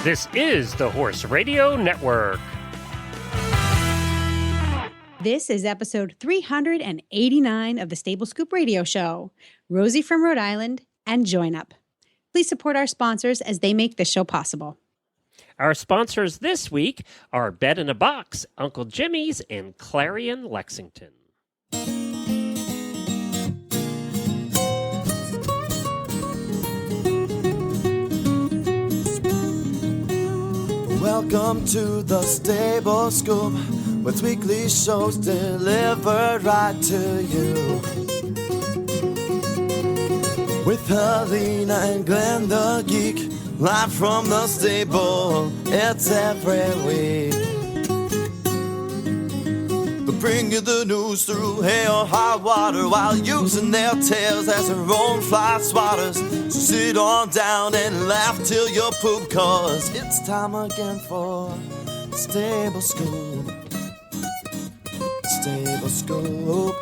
This is the Horse Radio Network. This is episode 389 of the Stable Scoop Radio Show. Rossy from Rhode Island and JoinUp. Please support our sponsors as they make this show possible. Our sponsors this week are Bed in a Box, Uncle Jimmy's, and Clarion Lexington. Welcome to the Stable Scoop, with weekly shows delivered right to you. With Helena and Glenn the Geek, live from the stable, it's every week. They'll bring you the news through hail or high water, while using their tails as their own fly swatters. So sit on down and laugh till you poop, cause it's time again for Stable Scoop. Stable Scoop.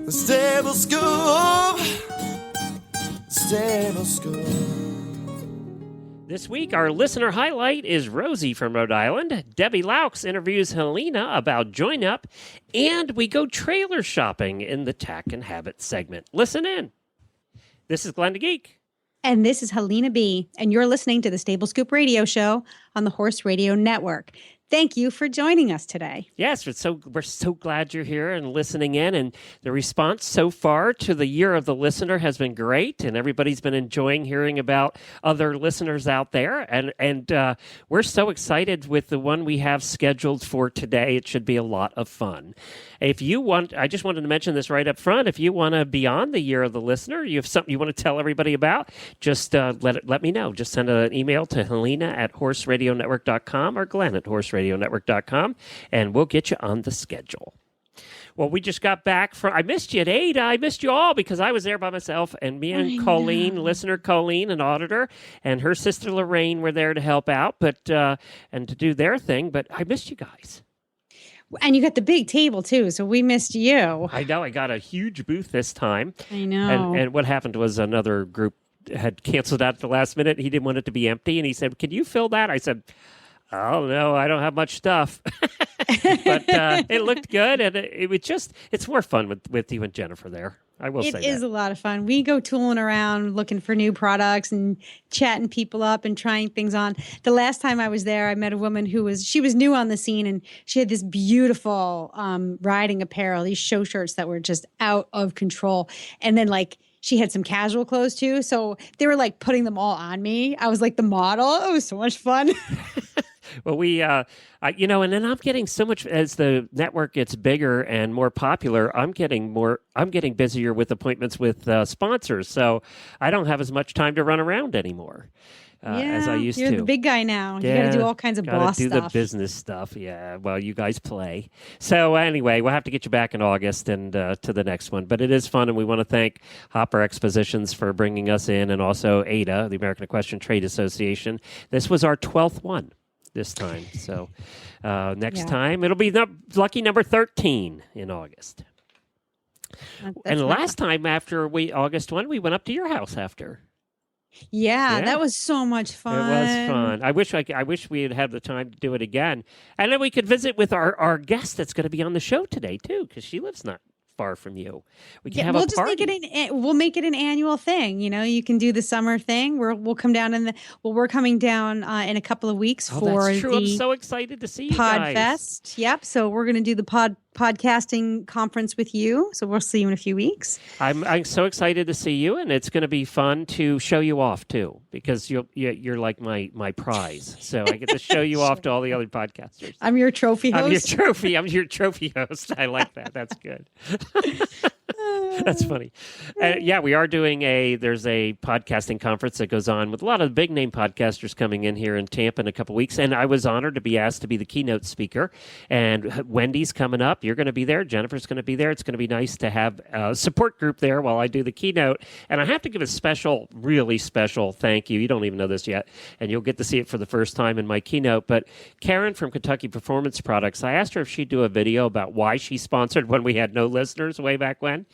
Stable Scoop. Stable Scoop. This week, our listener highlight is Rossy from Rhode Island. Debbie Laux interviews Helena about JoinUp, and we go trailer shopping in the Tack and Habit segment. Listen in. This is Glenn the Geek. And this is Helena B. And you're listening to the Stable Scoop Radio Show on the Horse Radio Network. Thank you for joining us today. Yes, we're so glad you're here and listening in. And the response so far to the Year of the Listener has been great, and everybody's been enjoying hearing about other listeners out there. And we're so excited with the one we have scheduled for today. It should be a lot of fun. If you want, I just wanted to mention this right up front. If you want to be on the Year of the Listener, you have something you want to tell everybody about, just let me know. Just send an email to Helena@horseradionetwork.com or Glenn@horseradionetwork.com, and we'll get you on the schedule. Well, we just got back from, I missed you at Ada. I missed you all because I was there by myself, and me and Colleen, listener Colleen, an auditor, and her sister Lorraine were there to help out, and to do their thing, but I missed you guys. And you got the big table, too, so we missed you. I know. I got a huge booth this time. I know. And what happened was another group had canceled out at the last minute. He didn't want it to be empty, and he said, "Can you fill that?" I said, "Oh, no, I don't have much stuff." But it looked good, and it's more fun with you and Jennifer there. I will say that. It is a lot of fun. We go tooling around looking for new products and chatting people up and trying things on. The last time I was there, I met a woman she was new on the scene, and she had this beautiful riding apparel, these show shirts that were just out of control. And then she had some casual clothes too. So they were putting them all on me. I was like the model. It was so much fun. Well, and then I'm getting so much as the network gets bigger and more popular. I'm getting busier with appointments with sponsors, so I don't have as much time to run around anymore as I used to. You're the big guy now. Yeah, you got to do all kinds of boss stuff. Got to do the business stuff. Yeah. Well, you guys play. So anyway, we'll have to get you back in August and to the next one. But it is fun, and we want to thank Hopper Expositions for bringing us in, and also ADA, the American Equestrian Trade Association. This was our 12th one this time. So next time, it'll be lucky number 13 in August. And last time after August 1, we went up to your house after. Yeah, that was so much fun. It was fun. I wish we had had the time to do it again. And then we could visit with our guest that's going to be on the show today, too, because she lives not far from you. We can have a party. We'll make it an annual thing. You can do the summer thing. We'll come down we're coming down in a couple of weeks for that's true. the I'm so excited to see you guys. Podfest. Yep. So we're going to do the podcasting conference with you. So we'll see you in a few weeks. I'm so excited to see you, and it's going to be fun to show you off too, because you're like my prize. So I get to show you off to all the other podcasters. I'm your trophy host. I'm your trophy host. I like that. That's good. That's funny. We are doing there's a podcasting conference that goes on with a lot of big name podcasters coming in here in Tampa in a couple weeks. And I was honored to be asked to be the keynote speaker. And Wendy's coming up. You're going to be there. Jennifer's going to be there. It's going to be nice to have a support group there while I do the keynote. And I have to give a really special thank you. You don't even know this yet, and you'll get to see it for the first time in my keynote. But Karen from Kentucky Performance Products, I asked her if she'd do a video about why she sponsored when we had no listeners way back when.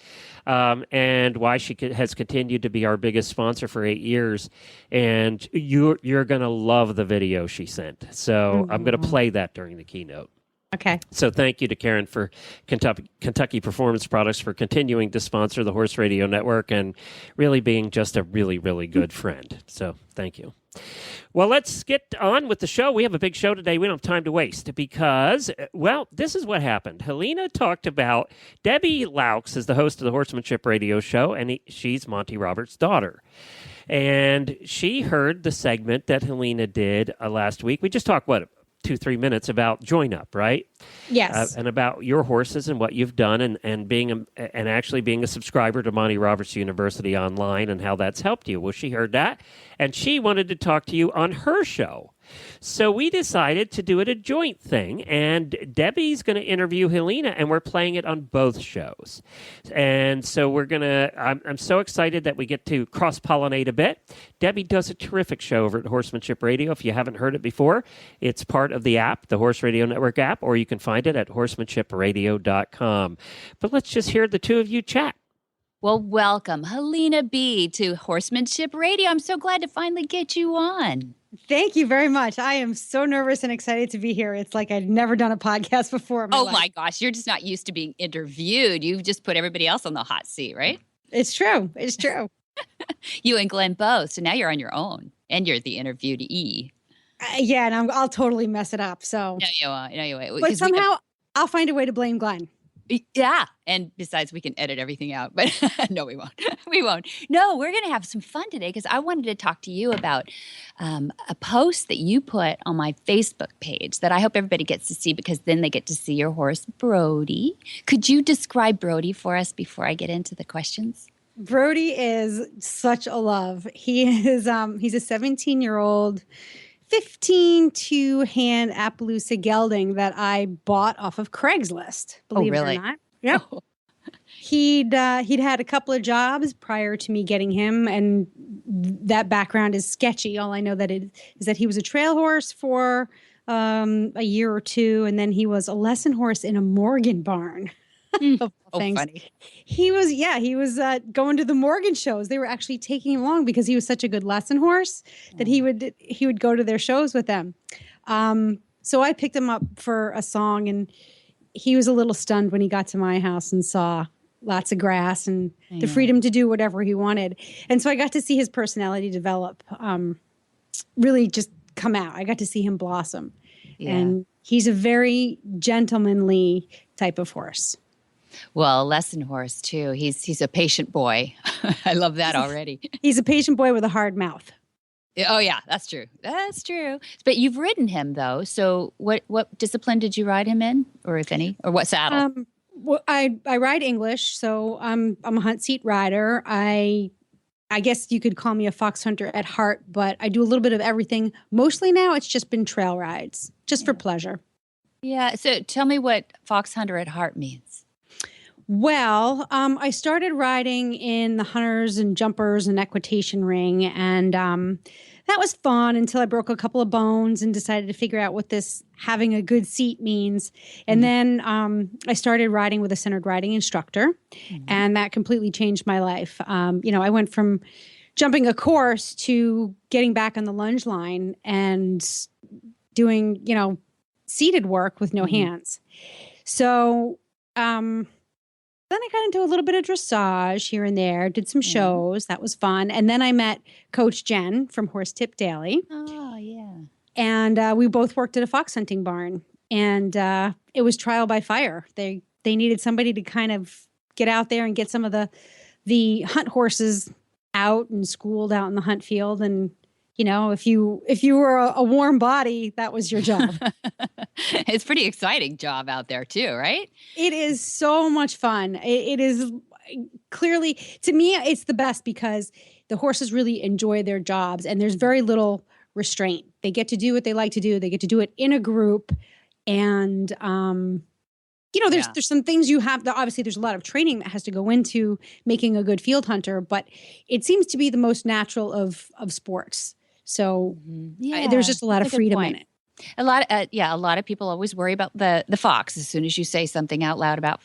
and why she has continued to be our biggest sponsor for 8 years. And you're going to love the video she sent. So I'm going to play that during the keynote. Okay. So thank you to Karen for Kentucky Performance Products for continuing to sponsor the Horse Radio Network and really being just a really, really good friend. So thank you. Well, let's get on with the show. We have a big show today. We don't have time to waste because, well, this is what happened. Helena talked about Debbie Laux is the host of the Horsemanship Radio Show, and she's Monty Roberts' daughter. And she heard the segment that Helena did last week. We just talked, 2-3 minutes about JoinUp, right? Yes. And about your horses and what you've done and being and actually being a subscriber to Monty Roberts University online and how that's helped you. Well, she heard that, and she wanted to talk to you on her show. So we decided to do it a joint thing, and Debbie's going to interview Helena, and we're playing it on both shows. And so we're going to, I'm so excited that we get to cross-pollinate a bit. Debbie does a terrific show over at Horsemanship Radio. If you haven't heard it before, it's part of the app, the Horse Radio Network app, or you can find it at horsemanshipradio.com. But let's just hear the two of you chat. Well, welcome, Helena B. to Horsemanship Radio. I'm so glad to finally get you on. Thank you very much. I am so nervous and excited to be here. It's like I'd never done a podcast before in my life. My gosh, you're just not used to being interviewed. You've just put everybody else on the hot seat, right? It's true. It's true. You and Glenn both. So now you're on your own, and you're the interviewee. Yeah, and I'll totally mess it up. So No, you won't. No, you won't. but somehow I'll find a way to blame Glenn. Yeah. And besides, we can edit everything out. But no, we won't. We won't. No, we're going to have some fun today because I wanted to talk to you about a post that you put on my Facebook page that I hope everybody gets to see because then they get to see your horse, Brody. Could you describe Brody for us before I get into the questions? Brody is such a love. He is he's a 17-year-old 15 two-hand Appaloosa gelding that I bought off of Craigslist. Believe it or not. Yep. Oh. He'd had a couple of jobs prior to me getting him, and that background is sketchy. All I know is that he was a trail horse for a year or two, and then he was a lesson horse in a Morgan barn. Funny. He was going to the Morgan shows. They were actually taking him along because he was such a good lesson horse that he would go to their shows with them. So I picked him up for a song, and he was a little stunned when he got to my house and saw lots of grass and the freedom to do whatever he wanted. And so I got to see his personality develop, really just come out. I got to see him blossom. Yeah. And he's a very gentlemanly type of horse. Well, lesson horse too. He's a patient boy. I love that already. He's a patient boy with a hard mouth. Oh yeah, that's true. That's true. But you've ridden him though. So what discipline did you ride him in, or if any, or what saddle? Well, I ride English, so I'm a hunt seat rider. I guess you could call me a fox hunter at heart, but I do a little bit of everything. Mostly now it's just been trail rides, just for pleasure. Yeah. So tell me what fox hunter at heart means. Well, I started riding in the hunters and jumpers and equitation ring, and that was fun until I broke a couple of bones and decided to figure out what this having a good seat means. And then I started riding with a centered riding instructor, and that completely changed my life. I went from jumping a course to getting back on the lunge line and doing, seated work with no hands. So then I got into a little bit of dressage here and there, did some shows. That was fun. And then I met Coach Jen from Horse Tip Daily. Oh, yeah. And we both worked at a fox hunting barn. And it was trial by fire. They needed somebody to kind of get out there and get some of the hunt horses out and schooled out in the hunt field. And, if you were a warm body, that was your job. It's a pretty exciting job out there too, right? It is so much fun. It is clearly, to me, it's the best because the horses really enjoy their jobs and there's very little restraint. They get to do what they like to do. They get to do it in a group. And, there's some things you have to, obviously there's a lot of training that has to go into making a good field hunter, but it seems to be the most natural of sports. So there's just a lot of freedom in it. A lot of people always worry about the fox as soon as you say something out loud about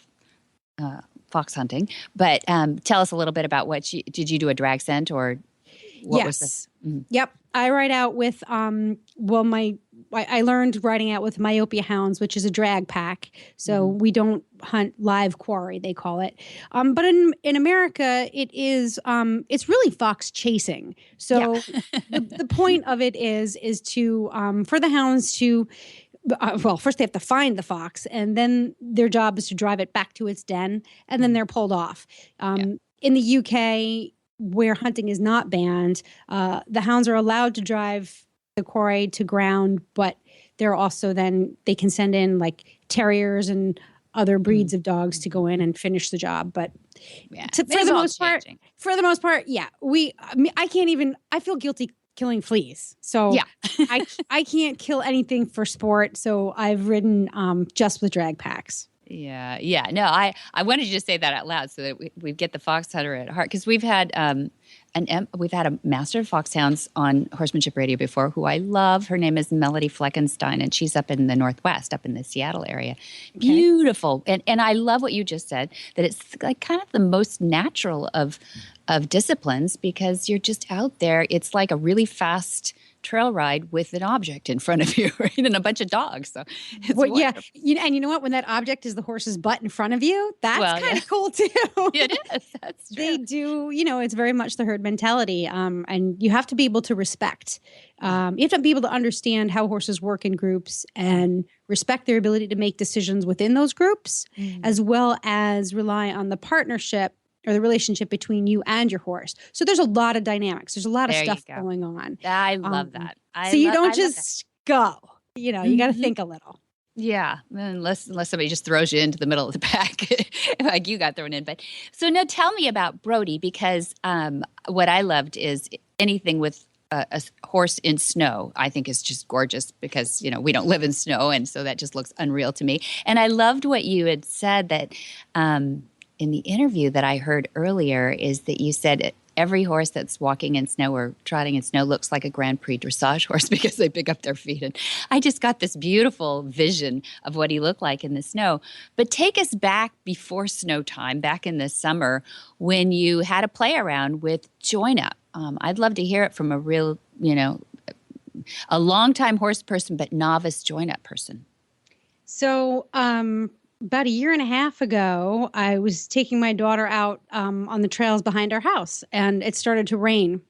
fox hunting, but tell us a little bit about did you do a drag scent or what was this? Mm-hmm. Yep. I ride out with, I learned riding out with myopia hounds, which is a drag pack. So we don't hunt live quarry, they call it. But in America, it's really fox chasing. So the point of it is to, for the hounds to, first they have to find the fox, and then their job is to drive it back to its den, and then they're pulled off. In the UK, where hunting is not banned, the hounds are allowed to drive the quarry to ground, but they're also they can send in like terriers and other breeds of dogs to go in and finish the job. But for the most part, I feel guilty killing fleas. So I can't kill anything for sport. So I've ridden just with drag packs. Yeah. No, I wanted you to say that out loud so that we get the fox hunter at heart, because we've had a master of foxhounds on Horsemanship Radio before, who I love. Her name is Melody Fleckenstein, and she's up in the Northwest, up in the Seattle area. Okay. Beautiful, and I love what you just said, that it's like kind of the most natural of disciplines, because you're just out there. It's like a really fast trail ride with an object in front of you, right? And a bunch of dogs. So it's wonderful. And you know what? When that object is the horse's butt in front of you, that's kind of cool too. It is. That's true. They do, it's very much the herd mentality. And you have to be able to respect. You have to be able to understand how horses work in groups and respect their ability to make decisions within those groups, as well as rely on the partnership or the relationship between you and your horse. So there's a lot of dynamics. There's a lot of stuff going on. I love that. You don't just go. You got to think a little. Yeah, unless somebody just throws you into the middle of the pack, like you got thrown in. But so now tell me about Brody, because what I loved is anything with a horse in snow, I think is just gorgeous, because we don't live in snow, and so that just looks unreal to me. And I loved what you had said that. In the interview that I heard earlier, is that you said every horse that's walking in snow or trotting in snow looks like a Grand Prix dressage horse because they pick up their feet. And I just got this beautiful vision of what he looked like in the snow. But take us back before snow time, back in the summer, when you had a play around with JoinUp. I'd love to hear it from a real, a longtime horse person, but novice JoinUp person. So, about a year and a half ago, I was taking my daughter out on the trails behind our house, and it started to rain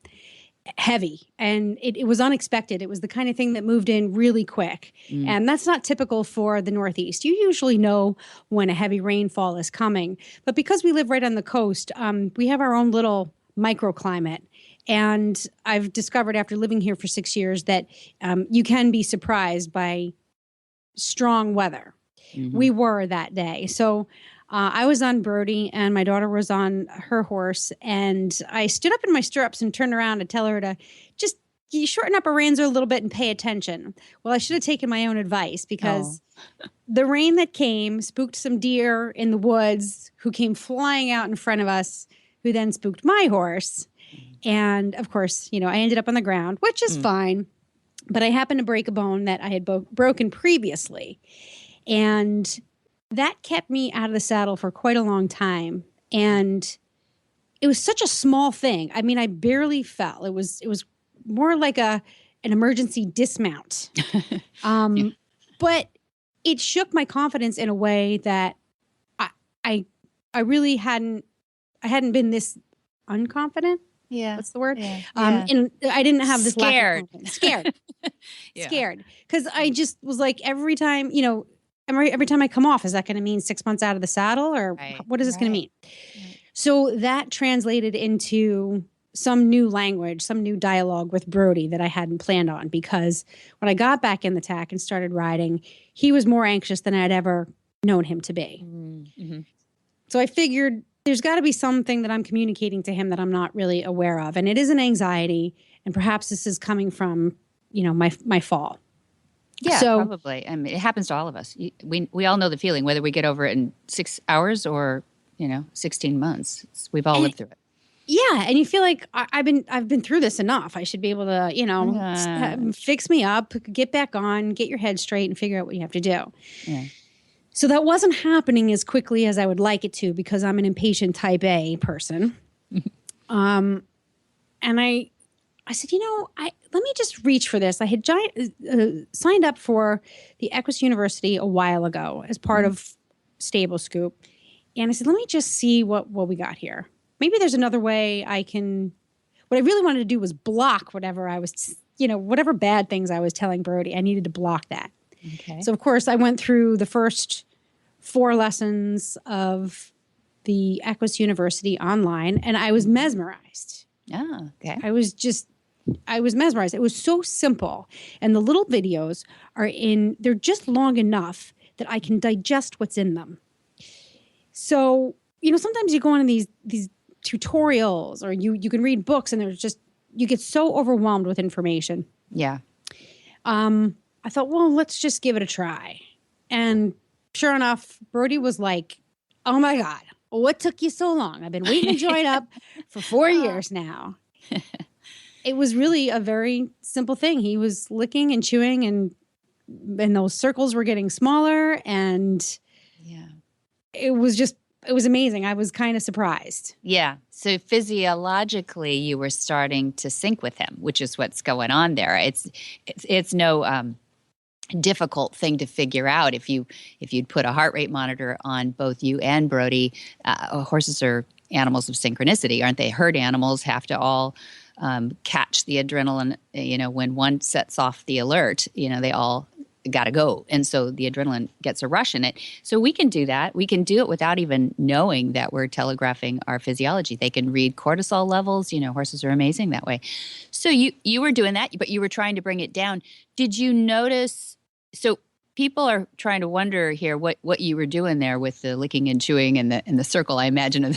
heavy, and it was unexpected. It was the kind of thing that moved in really quick, and that's not typical for the Northeast. You usually know when a heavy rainfall is coming, but because we live right on the coast, we have our own little microclimate. And I've discovered after living here for 6 years that you can be surprised by strong weather. We were that day. So I was on Brody and my daughter was on her horse. And I stood up in my stirrups and turned around to tell her to just shorten up her reins a little bit and pay attention. Well, I should have taken my own advice, because the rain that came spooked some deer in the woods who came flying out in front of us, who then spooked my horse. And of course, I ended up on the ground, which is fine. But I happened to break a bone that I had broken previously. And that kept me out of the saddle for quite a long time. And it was such a small thing. I mean, I barely fell. It was more like an emergency dismount. But it shook my confidence in a way that I really hadn't been this unconfident. Yeah. What's the word? Yeah. And I didn't have this scared. lack of confidence. Scared. Because I just was like, every time I come off, is that going to mean 6 months out of the saddle, or what is this going to mean? Right. So that translated into some new language, some new dialogue with Brody that I hadn't planned on, because when I got back in the tack and started riding, he was more anxious than I'd ever known him to be. Mm-hmm. So I figured there's got to be something that I'm communicating to him that I'm not really aware of. And it is an anxiety. And perhaps this is coming from, my fall. Yeah, so, probably. I mean, it happens to all of us. We all know the feeling, whether we get over it in 6 hours or, 16 months. We've all lived through it. Yeah, and you feel like I've been through this enough. I should be able to, fix me up, get back on, get your head straight, and figure out what you have to do. Yeah. So that wasn't happening as quickly as I would like it to because I'm an impatient type A person. And I said, let me just reach for this. I had signed up for the Equus University a while ago as part of Stable Scoop. And I said, let me just see what we got here. Maybe there's another way I can. What I really wanted to do was block whatever I was, whatever bad things I was telling Brody. I needed to block that. Okay. So, of course, I went through the first 4 lessons of the Equus University online, and I was mesmerized. Oh, okay. I was mesmerized. It was so simple. And the little videos they're just long enough that I can digest what's in them. So, sometimes you go on these tutorials or you can read books and you get so overwhelmed with information. Yeah. I thought, well, let's just give it a try. And sure enough, Brody was like, oh my God, what took you so long? I've been waiting to join up for 4 years now. It was really a very simple thing. He was licking and chewing and those circles were getting smaller and it was amazing. I was kind of surprised. Yeah. So physiologically, you were starting to sync with him, which is what's going on there. It's no difficult thing to figure out. If you'd put a heart rate monitor on both you and Brody, horses are animals of synchronicity, aren't they? Herd animals have to all catch the adrenaline. When one sets off the alert, they all got to go. And so the adrenaline gets a rush in it. So we can do that. We can do it without even knowing that we're telegraphing our physiology. They can read cortisol levels. Horses are amazing that way. So you were doing that, but you were trying to bring it down. Did you notice? So people are trying to wonder here what you were doing there with the licking and chewing and the circle, I imagine.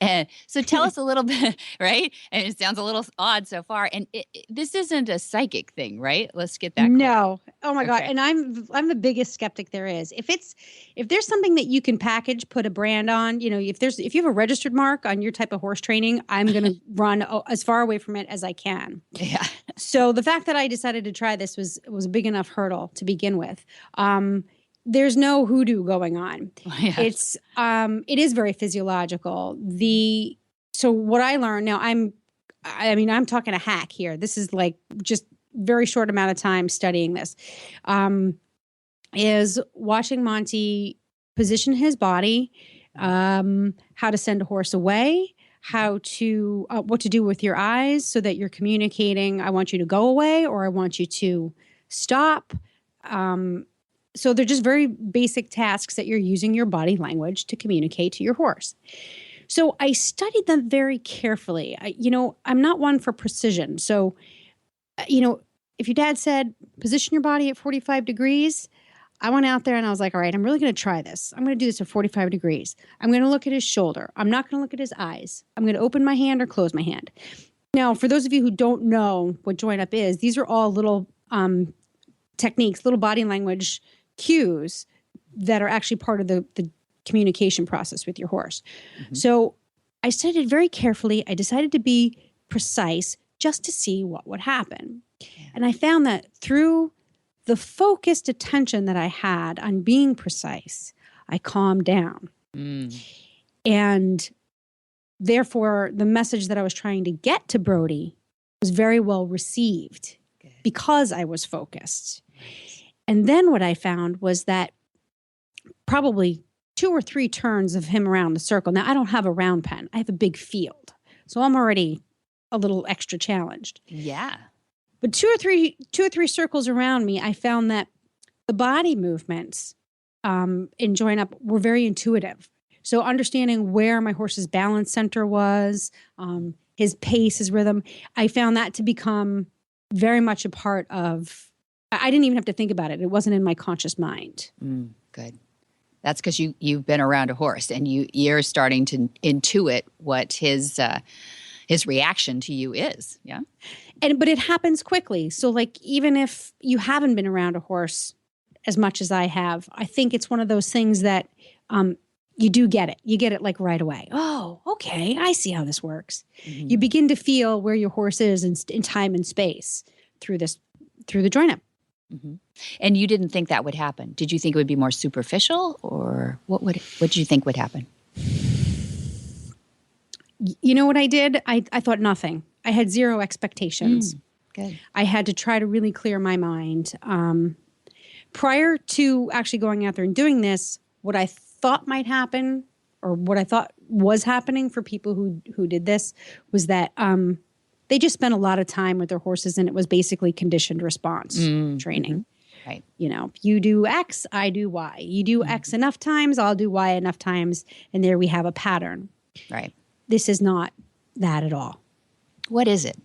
And so tell us a little bit, right? And it sounds a little odd so far. And this isn't a psychic thing, right? Let's get that clear. No. Oh my God. And I'm the biggest skeptic there is. If there's something that you can package, put a brand on, if you have a registered mark on your type of horse training, I'm going to run as far away from it as I can. Yeah. So the fact that I decided to try this was a big enough hurdle to begin with. There's no hoodoo going on. Yeah. It is very physiological. So what I learned now, I'm talking a hack here. This is like just very short amount of time studying this, is watching Monty position his body, how to send a horse away, what to do with your eyes so that you're communicating, I want you to go away or I want you to stop. So they're just very basic tasks that you're using your body language to communicate to your horse. So I studied them very carefully. I'm not one for precision. So, if your dad said, position your body at 45 degrees, I went out there and I was like, all right, I'm really going to try this. I'm going to do this at 45 degrees. I'm going to look at his shoulder. I'm not going to look at his eyes. I'm going to open my hand or close my hand. Now, for those of you who don't know what JoinUp is, these are all little techniques, little body language cues that are actually part of the communication process with your horse. Mm-hmm. So I studied very carefully. I decided to be precise just to see what would happen. Yeah. And I found that through the focused attention that I had on being precise, I calmed down. And therefore, the message that I was trying to get to Brody was very well received because I was focused. And then what I found was that probably 2 or 3 turns of him around the circle. Now, I don't have a round pen. I have a big field. So I'm already a little extra challenged. Yeah. But 2 or 3 circles around me, I found that the body movements in JoinUp were very intuitive. So understanding where my horse's balance center was, his pace, his rhythm, I found that to become very much a part of, I didn't even have to think about it. It wasn't in my conscious mind. Good. That's because you've been around a horse and you're starting to intuit what his reaction to you is. Yeah. But it happens quickly. So like, even if you haven't been around a horse as much as I have, I think it's one of those things that you do get it. You get it like right away. Oh, okay. I see how this works. Mm-hmm. You begin to feel where your horse is in time and space through the JoinUp. Hmm. And you didn't think that would happen. Did you think it would be more superficial, or what did you think would happen? You know what I did? I thought nothing. I had zero expectations. Good. I had to try to really clear my mind. Prior to actually going out there and doing this, what I thought might happen, or what I thought was happening for people who did this, was that they just spent a lot of time with their horses, and it was basically conditioned response training. Mm-hmm. Right. You know, you do X, I do Y. You do X enough times, I'll do Y enough times, and there we have a pattern. Right. This is not that at all. What is it?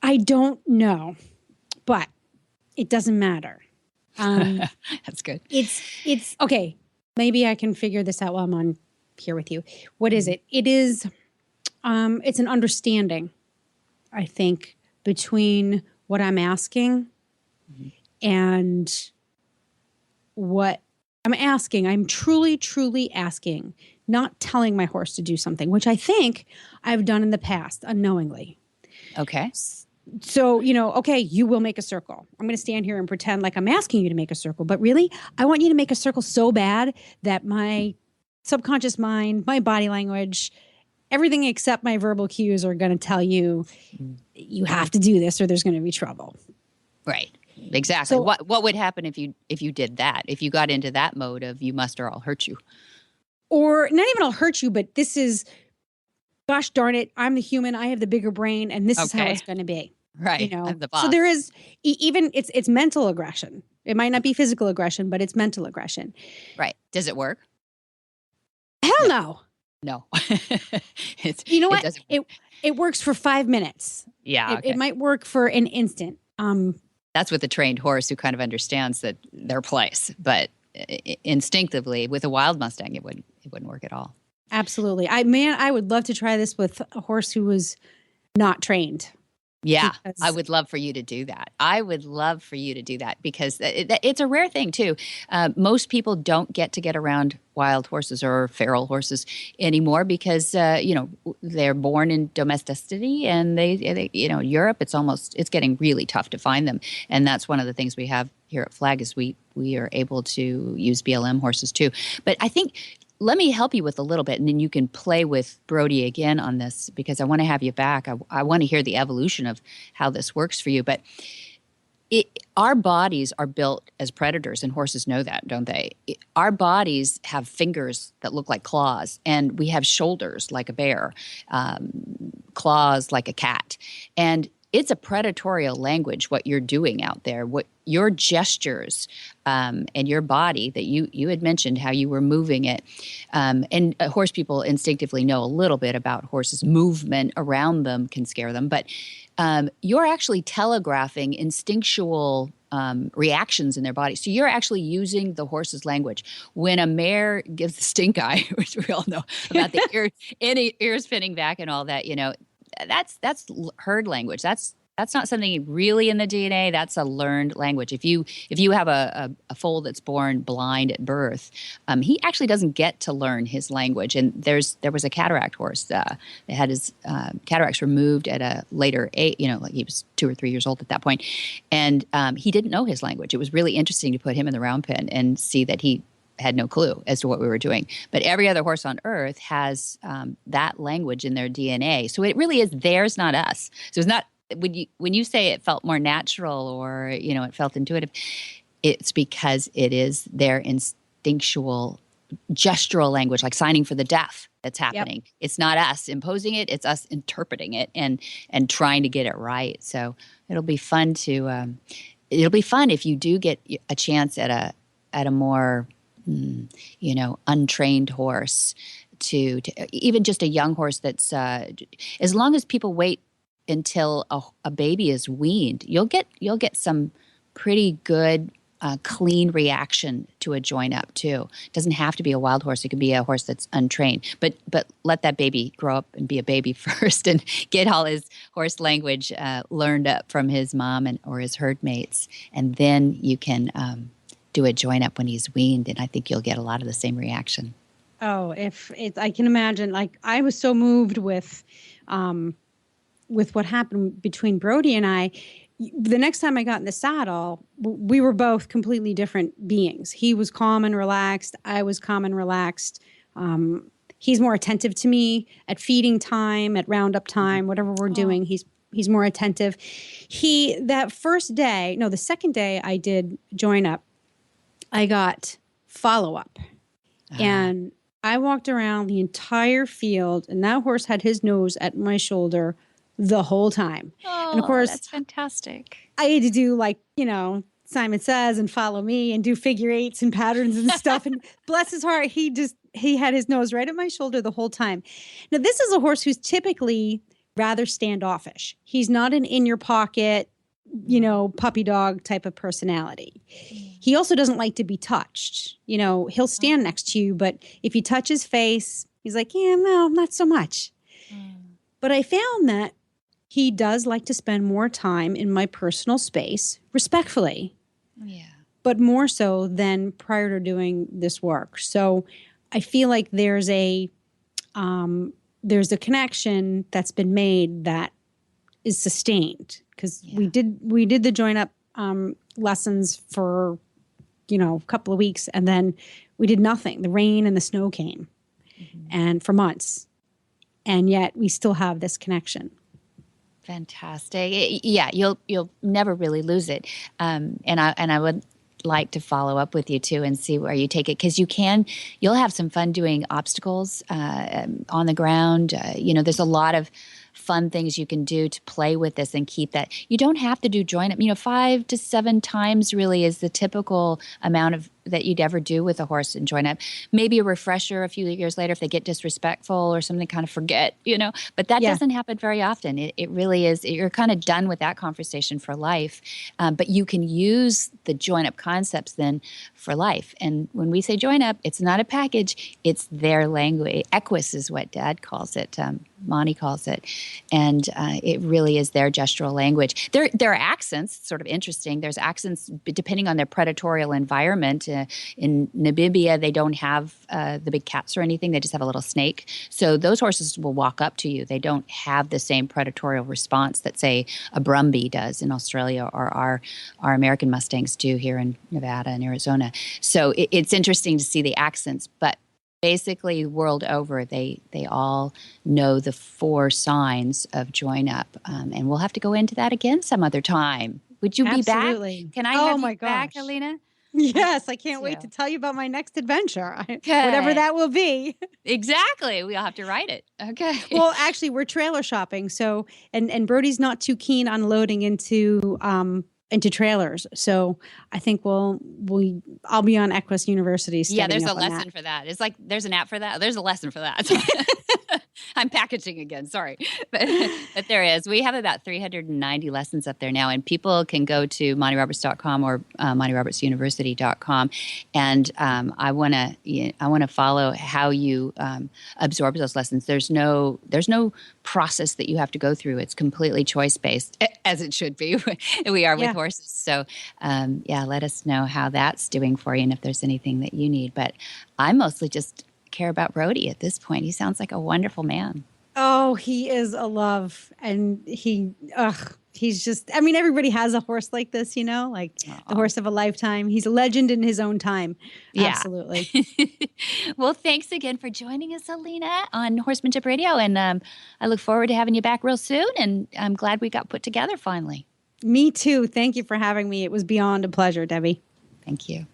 I don't know, but it doesn't matter. That's good. It's okay. Maybe I can figure this out while I'm on here with you. What is it? It is, it's an understanding, I think, between what I'm asking and what I'm asking. I'm truly, truly asking, not telling my horse to do something, which I think I've done in the past unknowingly. Okay. So, you know, okay, you will make a circle. I'm going to stand here and pretend like I'm asking you to make a circle. But really, I want you to make a circle so bad that my subconscious mind, my body language, everything except my verbal cues are going to tell you, you have to do this or there's going to be trouble. Right. Exactly. So, what would happen if you did that? If you got into that mode of you must or I'll hurt you? Or not even I'll hurt you, but this is, gosh darn it, I'm the human, I have the bigger brain, and this is how it's going to be. Right. You know? I'm the boss. So there is even it's mental aggression. It might not be physical aggression, but it's mental aggression. Right. Does it work? Hell no. No. You know what? Doesn't work. It works for 5 minutes. Yeah. It might work for an instant. That's with a trained horse who kind of understands that their place, but instinctively with a wild Mustang, it wouldn't work at all. Absolutely. I would love to try this with a horse who was not trained. Yeah, Because I would love for you to do that. I would love for you to do that because it's a rare thing too. Most people don't get around wild horses or feral horses anymore because they're born in domesticity, and they Europe it's getting really tough to find them, and that's one of the things we have here at Flag is we are able to use BLM horses too. But I think. Let me help you with a little bit, and then you can play with Brody again on this because I want to have you back. I want to hear the evolution of how this works for you. But our bodies are built as predators, and horses know that, don't they? Our bodies have fingers that look like claws, and we have shoulders like a bear, claws like a cat. And it's a predatorial language, what you're doing out there, what your gestures and your body that you had mentioned how you were moving it. And horse people instinctively know a little bit about horses. Movement around them can scare them. But you're actually telegraphing instinctual reactions in their body. So you're actually using the horse's language. When a mare gives the stink eye, which we all know about the ears spinning back and all that, that's herd language. That's not something really in the DNA. That's a learned language. If you have a foal that's born blind at birth, he actually doesn't get to learn his language. And there was a cataract horse. They had his cataracts removed at a later age. Like he was 2 or 3 years old at that point, and he didn't know his language. It was really interesting to put him in the round pen and see that he had no clue as to what we were doing. But every other horse on earth has that language in their DNA. So it really is theirs, not us. So it's not when you say it felt more natural or it felt intuitive, it's because it is their instinctual gestural language, like signing for the deaf that's happening. Yep. It's not us imposing it, it's us interpreting it and trying to get it right. So it'll be fun if you do get a chance at a more untrained horse to even just a young horse that's as long as people wait until a baby is weaned, you'll get some pretty good clean reaction to a JoinUp too. It doesn't have to be a wild horse. It could be a horse that's untrained. But let that baby grow up and be a baby first and get all his horse language learned up from his mom or his herd mates. And then you can do a JoinUp when he's weaned, and I think you'll get a lot of the same reaction. Oh, I can imagine. Like I was so moved with what happened between Brody and I. the next time I got in the saddle, we were both completely different beings. He was calm and relaxed. I was calm and relaxed. He's more attentive to me at feeding time, at roundup time, whatever we're doing. He's more attentive. The second day I did JoinUp, I got follow-up. And I walked around the entire field, and that horse had his nose at my shoulder the whole time. Oh, and of course, that's fantastic. I had to do Simon Says and follow me and do figure eights and patterns and stuff. And bless his heart, he had his nose right at my shoulder the whole time. Now, this is a horse who's typically rather standoffish. He's not an in your pocket, puppy dog type of personality. He also doesn't like to be touched. He'll stand next to you, but if you touch his face, he's like, yeah, no, not so much. But I found that he does like to spend more time in my personal space, respectfully. Yeah. But more so than prior to doing this work. So I feel like there's a connection that's been made that is sustained, because we did the JoinUp lessons for a couple of weeks, and then we did nothing. The rain and the snow came, and for months, and yet we still have this connection. Fantastic. Yeah, you'll never really lose it. And I would like to follow up with you too and see where you take it, because you'll have some fun doing obstacles on the ground. There's a lot of fun things you can do to play with this and keep that. You don't have to do JoinUp. 5 to 7 times really is the typical amount of that you'd ever do with a horse in JoinUp. Maybe a refresher a few years later if they get disrespectful or something, kind of forget, but that doesn't happen very often. It really is. You're kind of done with that conversation for life. But you can use the JoinUp concepts then for life. And when we say JoinUp, it's not a package, it's their language. Equus is what Dad calls it. Monty calls it. And it really is their gestural language. There are accents, sort of interesting. There's accents depending on their predatorial environment. In Namibia, they don't have the big cats or anything. They just have a little snake. So those horses will walk up to you. They don't have the same predatorial response that, say, a Brumby does in Australia or our American Mustangs do here in Nevada and Arizona. So it's interesting to see the accents, but basically, world over, they all know the 4 signs of JoinUp, and we'll have to go into that again some other time. Would you be back? Can I have you back, Alina? Yes, I can't wait to tell you about my next adventure, whatever that will be. Exactly. We'll have to write it. Okay. Well, actually, we're trailer shopping, so and Brody's not too keen on loading into trailers. So I think I'll be on Equus University. Yeah, there's a lesson for that. It's like there's an app for that. There's a lesson for that. I'm packaging again, sorry. But there is. We have about 390 lessons up there now, and people can go to MontyRoberts.com or MontyRobertsUniversity.com. And I want to follow how you absorb those lessons. There's no process that you have to go through. It's completely choice-based, as it should be. We are with horses. So, let us know how that's doing for you and if there's anything that you need. But I mostly just care about Brody at this point. He sounds like a wonderful man. Oh, he is a love. And he's just, everybody has a horse like this, like the horse of a lifetime. He's a legend in his own time. Yeah. Absolutely. Well, thanks again for joining us, Alina, on Horsemanship Radio. And I look forward to having you back real soon. And I'm glad we got put together finally. Me too. Thank you for having me. It was beyond a pleasure, Debbie. Thank you.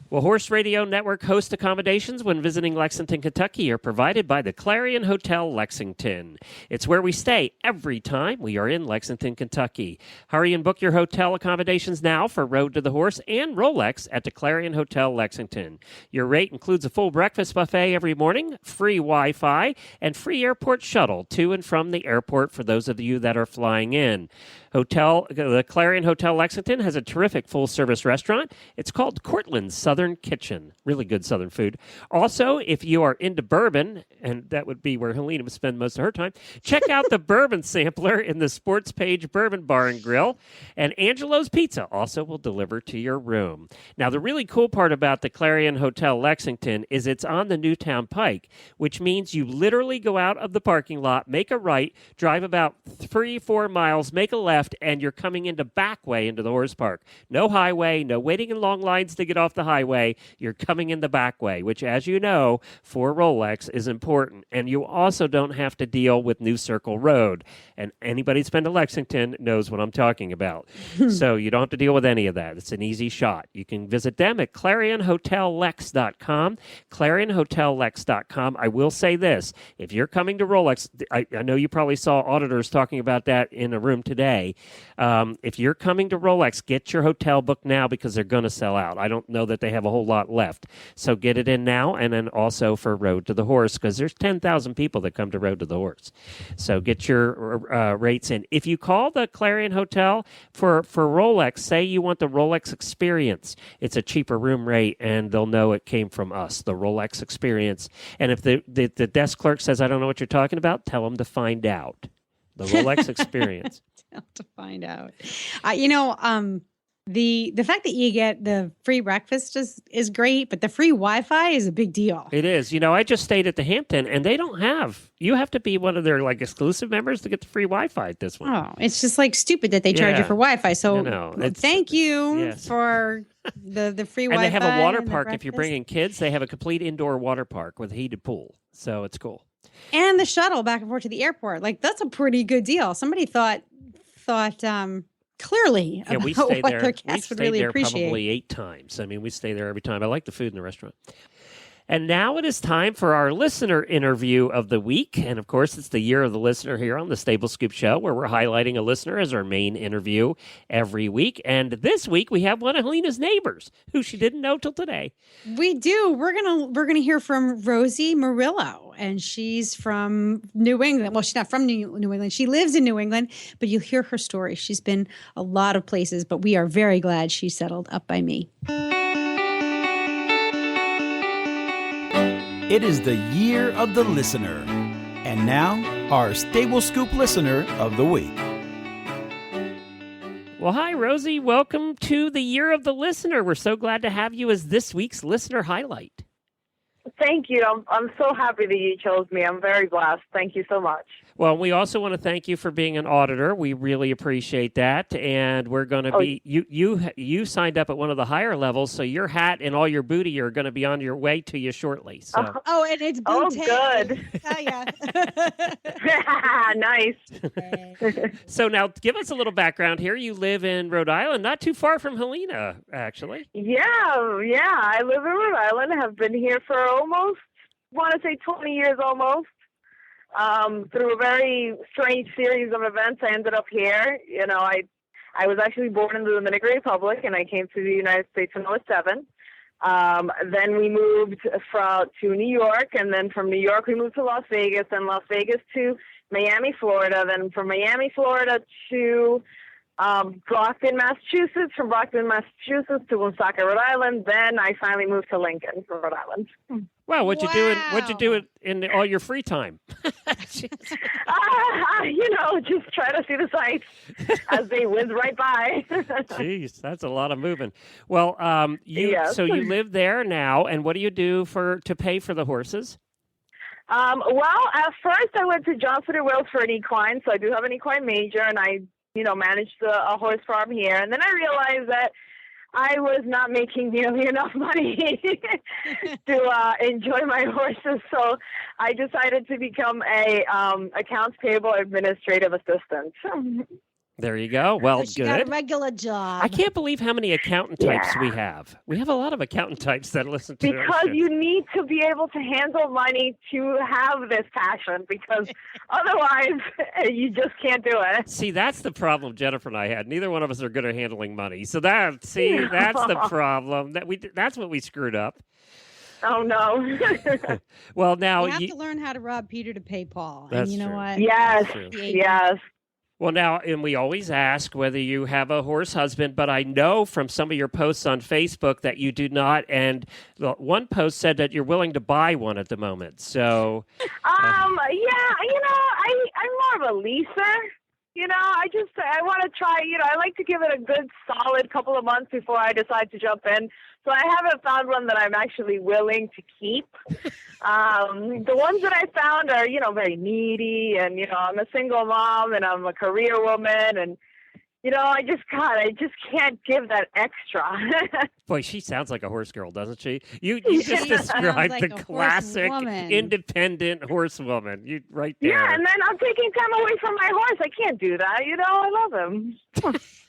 Well, Horse Radio Network host accommodations when visiting Lexington, Kentucky are provided by the Clarion Hotel Lexington. It's where we stay every time we are in Lexington, Kentucky. Hurry and book your hotel accommodations now for Road to the Horse and Rolex at the Clarion Hotel Lexington. Your rate includes a full breakfast buffet every morning, free Wi-Fi, and free airport shuttle to and from the airport for those of you that are flying in. The Clarion Hotel Lexington has a terrific full-service restaurant. It's called Cortland's Southern Southern Kitchen. Really good Southern food. Also, if you are into bourbon, and that would be where Helena would spend most of her time, check out the bourbon sampler in the Sports Page Bourbon Bar and Grill. And Angelo's Pizza also will deliver to your room. Now, the really cool part about the Clarion Hotel Lexington is it's on the Newtown Pike, which means you literally go out of the parking lot, make a right, drive about 3-4 miles, make a left, and you're coming into back way into the horse park. No highway, no waiting in long lines to get off the highway. You're coming in the back way, which, as you know, for Rolex is important. And you also don't have to deal with New Circle Road. And anybody who's been to Lexington knows what I'm talking about. So you don't have to deal with any of that. It's an easy shot. You can visit them at ClarionHotelLex.com. ClarionHotelLex.com. I will say this. If you're coming to Rolex, I know you probably saw auditors talking about that in a room today. If you're coming to Rolex, get your hotel booked now because they're going to sell out. I don't know that they have a whole lot left. So get it in now, and then also for Road to the Horse, because there's 10,000 people that come to Road to the Horse. So get your rates in. If you call the Clarion Hotel for Rolex, say you want the Rolex Experience. It's a cheaper room rate, and they'll know it came from us, the Rolex Experience. And if the desk clerk says, I don't know what you're talking about, tell them to find out. The Rolex Experience. To find out. The fact that you get the free breakfast is great, but the free Wi-Fi is a big deal. It is. I just stayed at the Hampton, and they don't have. You have to be one of their exclusive members to get the free Wi-Fi at this one. Oh, it's just stupid that they charge you for Wi-Fi. So thank you for the free Wi-Fi. And they have a water park. If you're bringing kids, they have a complete indoor water park with a heated pool. So it's cool. And the shuttle back and forth to the airport. That's a pretty good deal. Somebody thought clearly about we stay what there. their guests would really appreciate. Probably 8 times. I mean, we stay there every time. I like the food in the restaurant. And now it is time for our listener interview of the week. And, of course, it's the Year of the Listener here on the Stable Scoop Show, where we're highlighting a listener as our main interview every week. And this week we have one of Helena's neighbors, who she didn't know till today. We do. We're gonna hear from Rossy Murillo, and she's from New England. Well, she's not from New England. She lives in New England, but you'll hear her story. She's been a lot of places, but we are very glad she settled up by me. It is the Year of the Listener. And now, our Stable Scoop Listener of the Week. Well, hi, Rossy. Welcome to the Year of the Listener. We're so glad to have you as this week's listener highlight. Thank you. I'm so happy that you chose me. I'm very blessed. Thank you so much. Well, we also want to thank you for being an auditor. We really appreciate that. And we're going to be you signed up at one of the higher levels, so your hat and all your booty are going to be on your way to you shortly. So. And it's booty. Good. Nice. So now give us a little background here. You live in Rhode Island, not too far from Helena, actually. Yeah. I live in Rhode Island. Have been here for almost, 20 years almost. Through a very strange series of events, I ended up here. I was actually born in the Dominican Republic, and I came to the United States when I was 7. Then we moved to New York, and then from New York we moved to Las Vegas, and Las Vegas to Miami, Florida. Then from Miami, Florida to Brockton, Massachusetts. From Brockton, Massachusetts to Woonsocket, Rhode Island. Then I finally moved to Lincoln, Rhode Island. Wow, what'd you do in all your free time? Just try to see the sights as they whiz right by. Jeez, that's a lot of moving. Well, Yes. So you live there now, and what do you do to pay for the horses? Well, at first I went to Johnson & Wales for an equine, so I do have an equine major, and I, managed a horse farm here. And then I realized that I was not making nearly enough money to enjoy my horses, so I decided to become a accounts payable administrative assistant. There you go. Well, so she good. got a regular job. I can't believe how many accountant types we have. We have a lot of accountant types that listen to our Because show. you need to be able to handle money to have this passion, because otherwise you just can't do it. See, that's the problem Jennifer and I had. Neither one of us are good at handling money. So that's the problem. That's what we screwed up. Oh, no. Well, now you have to learn how to rob Peter to pay Paul. That's and you know true. what? Yes, True. yes. Well, now, and we always ask whether you have a horse husband, but I know from some of your posts on Facebook that you do not. And the one post said that you're willing to buy one at the moment. So, yeah, I'm more of a leaser. I want to try, I like to give it a good solid couple of months before I decide to jump in. So I haven't found one that I'm actually willing to keep. The ones that I found are, very needy, and, I'm a single mom and I'm a career woman, and, I just can't give that extra. boy, she sounds like a horse girl, doesn't she? You just She described sounds like the a classic horsewoman. independent horsewoman. You right there. Yeah, and then I'm taking time away from my horse. I can't do that, I love him.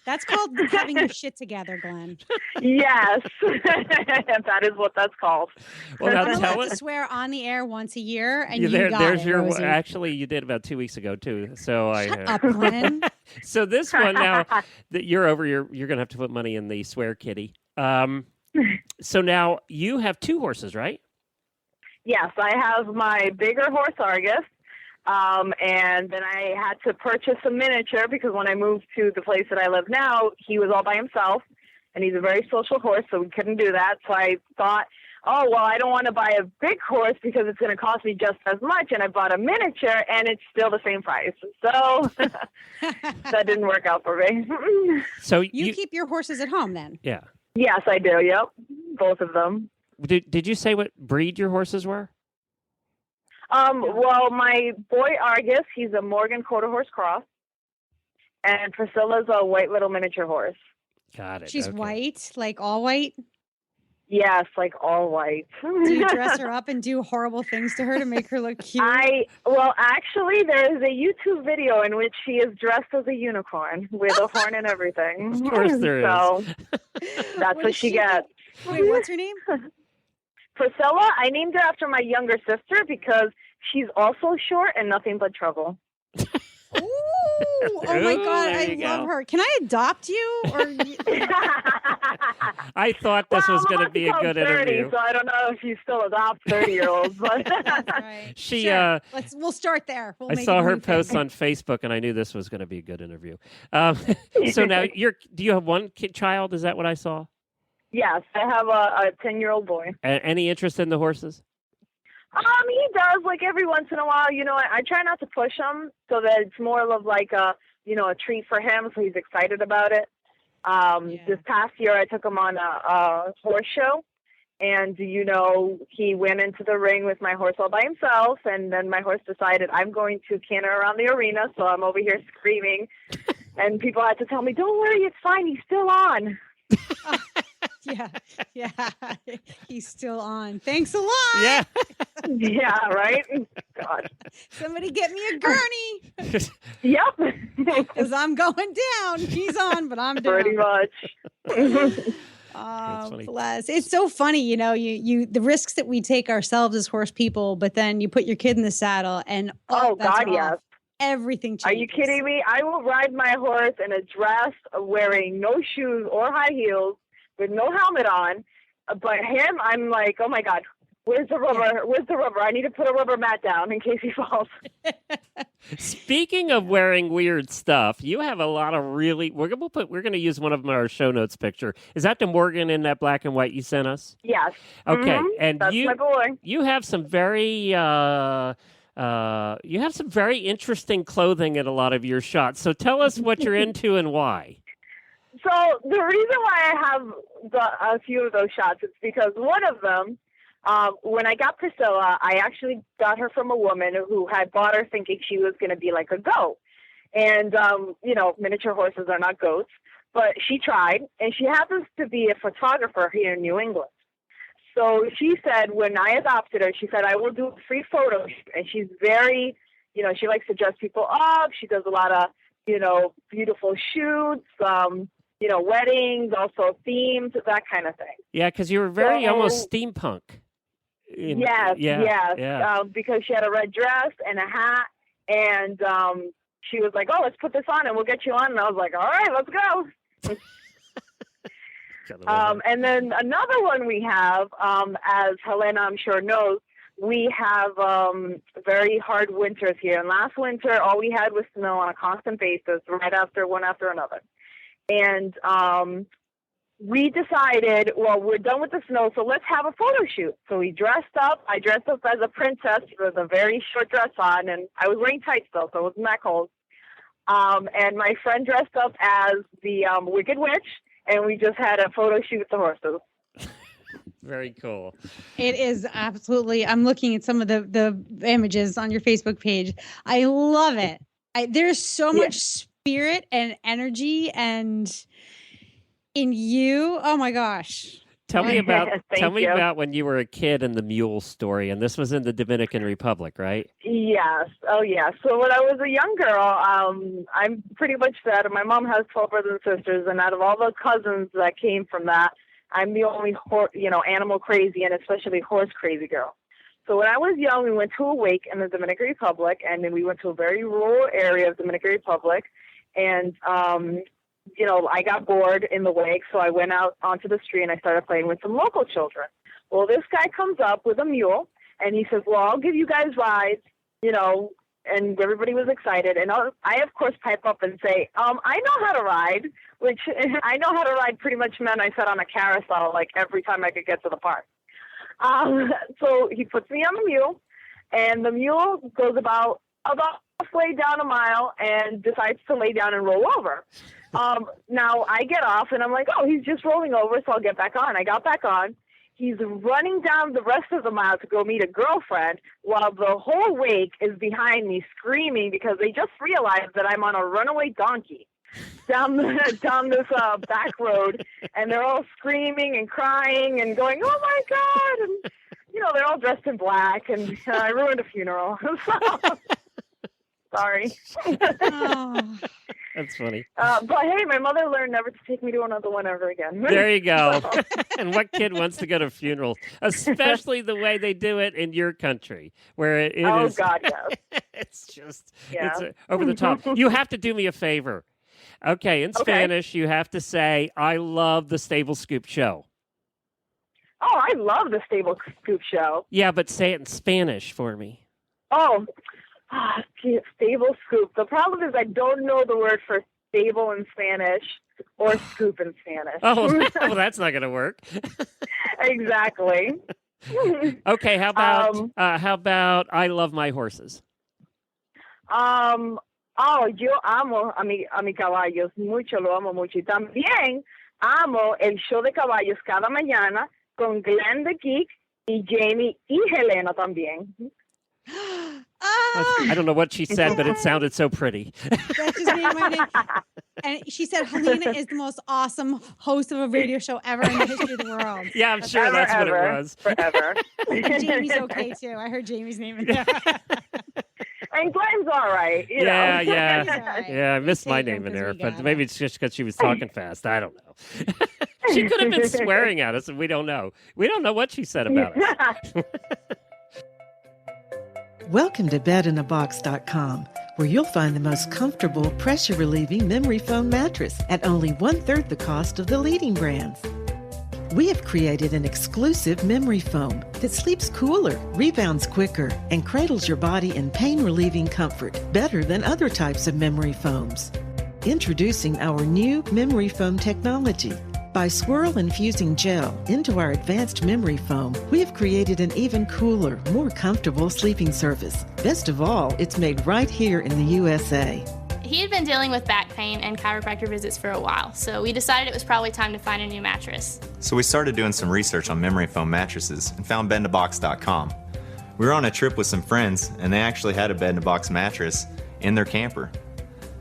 That's called having your shit together, Glenn. Yes, that is what that's called. Well, now I'm tell allowed to us. swear on the air once a year, and There's it, your. Rosie. Actually, you did about 2 weeks ago too. So Shut up, Glenn. So this one now that you're over, you're going to have to put money in the swear kitty. So now you have 2 horses, right? Yes, I have my bigger horse, Argus, and then I had to purchase a miniature because when I moved to the place that I live now, he was all by himself, and he's a very social horse, so we couldn't do that. So I thought, oh, well, I don't want to buy a big horse because it's going to cost me just as much, and I bought a miniature, and it's still the same price. So that didn't work out for me. So You keep your horses at home then? yeah. Yes, I do, yep, both of them. Did you say what breed your horses were? Well, my boy Argus, he's a Morgan quarter horse cross, and Priscilla's a white little miniature horse. She's Okay. white, like all white. Yes, like all white. Do you dress her up and do horrible things to her to make her look cute? Actually, there is a YouTube video in which she is dressed as a unicorn with a horn and everything. Of course there is. So that's what does she get? gets. Wait, what's her name? Priscilla, I named her after my younger sister because she's also short and nothing but trouble. Ooh, oh my Ooh, God, there I you love go. her. Can I adopt you? Or I thought this was going to be a good 30, interview. so I don't know if you still adopt 30-years, but That's right. She, Sure. We'll start there. We'll I make saw it a her new thing. posts on Facebook, and I knew this was going to be a good interview. So now, do you have one child? Is that what I saw? yes, I have a 10-year-old boy. Any interest in the horses? He does, like every once in a while. I try not to push him so that it's more of like a treat for him, so he's excited about it. This past year, I took him on a horse show, and he went into the ring with my horse all by himself, and then my horse decided I'm going to canter around the arena, so I'm over here screaming, and people had to tell me, "Don't worry, it's fine. He's still on." Yeah. He's still on. Thanks a lot. Yeah. Yeah, right. God. Somebody get me a gurney Yep. because I'm going down. He's on, but I'm down. Pretty much. That's Oh, funny. bless. It's so funny, you the risks that we take ourselves as horse people, but then you put your kid in the saddle and Oh, bets God, are yes. off. Everything Are changes. you kidding me? I will ride my horse in a dress, wearing no shoes or high heels, with no helmet on. But him, I'm like, oh my God, where's the rubber? Where's the rubber? I need to put a rubber mat down in case he falls. Speaking of wearing weird stuff, you have a lot of really. We're going to use one of them in our show notes picture. Is that the Morgan in that black and white you sent us? Yes. Okay, Mhm. and That's my boy. you have some very interesting clothing in a lot of your shots. So tell us what you're into and why. So the reason why I have a few of those shots is because one of them, when I got Priscilla, I actually got her from a woman who had bought her thinking she was going to be like a goat. And, miniature horses are not goats, but she tried, and she happens to be a photographer here in New England. So she said, when I adopted her, she said, I will do a free photo. And she's very, she likes to dress people up. She does a lot of, beautiful shoots, weddings, also themes, that kind of thing. Yeah, because you were very So- almost steampunk. Yes. Because she had a red dress and a hat, and she was like, "Oh, let's put this on, and we'll get you on." And I was like, "All right, let's go." And then another one we have, as Helena, I'm sure knows, we have very hard winters here. And last winter, all we had was snow on a constant basis, one after another. And we decided, well, we're done with the snow, so let's have a photo shoot. So we dressed up. I dressed up as a princess with a very short dress on, and I was wearing tights though, so it wasn't that cold. And my friend dressed up as the Wicked Witch, and we just had a photo shoot with the horses. Very cool. It is absolutely. I'm looking at some of the images on your Facebook page. I love it. There's so much spirit and energy and in you. Oh my gosh. Tell me about when you were a kid and the mule story, and this was in the Dominican Republic, right? Yes. Oh, yeah. So when I was a young girl, I'm pretty much that. My mom has 12 brothers and sisters, and out of all the cousins that came from that, I'm the only, animal crazy and especially horse crazy girl. So when I was young, we went to a wake in the Dominican Republic, and then we went to a very rural area of Dominican Republic, and I got bored in the wake, so I went out onto the street and I started playing with some local children. Well, this guy comes up with a mule, and he says, well, I'll give you guys rides, and everybody was excited. And I, of course, pipe up and say, I know how to ride, which I know how to ride pretty much meant I sat on a carousel like every time I could get to the park. So he puts me on the mule, and the mule goes about halfway down a mile and decides to lay down and roll over. Now I get off and I'm like, oh, he's just rolling over, so I'll get back on. I got back on. He's running down the rest of the mile to go meet a girlfriend while the whole wake is behind me screaming because they just realized that I'm on a runaway donkey down this back road, and they're all screaming and crying and going, oh my God. And, they're all dressed in black, and I ruined a funeral. Sorry. Oh. That's funny. But hey, my mother learned never to take me to another one ever again. There you go. And what kid wants to go to funerals, especially the way they do it in your country, where it is. Oh God, yes. It's over the top. You have to do me a favor. Okay, in Spanish, you have to say, I love the Stable Scoop Show. Oh, I love the Stable Scoop Show. Yeah, but say it in Spanish for me. Oh, Stable Scoop. The problem is I don't know the word for stable in Spanish or scoop in Spanish. Oh, well, that's not going to work. Exactly. Okay, how about I love my horses? Yo amo a mi caballos mucho, lo amo mucho. Y también amo el show de caballos cada mañana con Glenn the Geek y Jamie y Helena también. I don't know what she said, but it sounded so pretty. That's just me and my name. And she said Helena is the most awesome host of a radio show ever in the history of the world. Yeah, I'm sure that's what it was. Forever. And Jamie's okay too. I heard Jamie's name in there. And Glenn's all right. Right. Yeah, I missed my name in there, but maybe it's just because she was talking fast. I don't know. She could have been swearing at us, and we don't know. We don't know what she said about us. Welcome to bedinabox.com, where you'll find the most comfortable, pressure-relieving memory foam mattress at only 1/3 the cost of the leading brands. We have created an exclusive memory foam that sleeps cooler, rebounds quicker, and cradles your body in pain-relieving comfort better than other types of memory foams. Introducing our new memory foam technology. By swirl infusing gel into our advanced memory foam, we have created an even cooler, more comfortable sleeping surface. Best of all, it's made right here in the USA. He had been dealing with back pain and chiropractor visits for a while, so we decided it was probably time to find a new mattress. So we started doing some research on memory foam mattresses and found bedinabox.com. We were on a trip with some friends, and they actually had a bed-in-a-box mattress in their camper.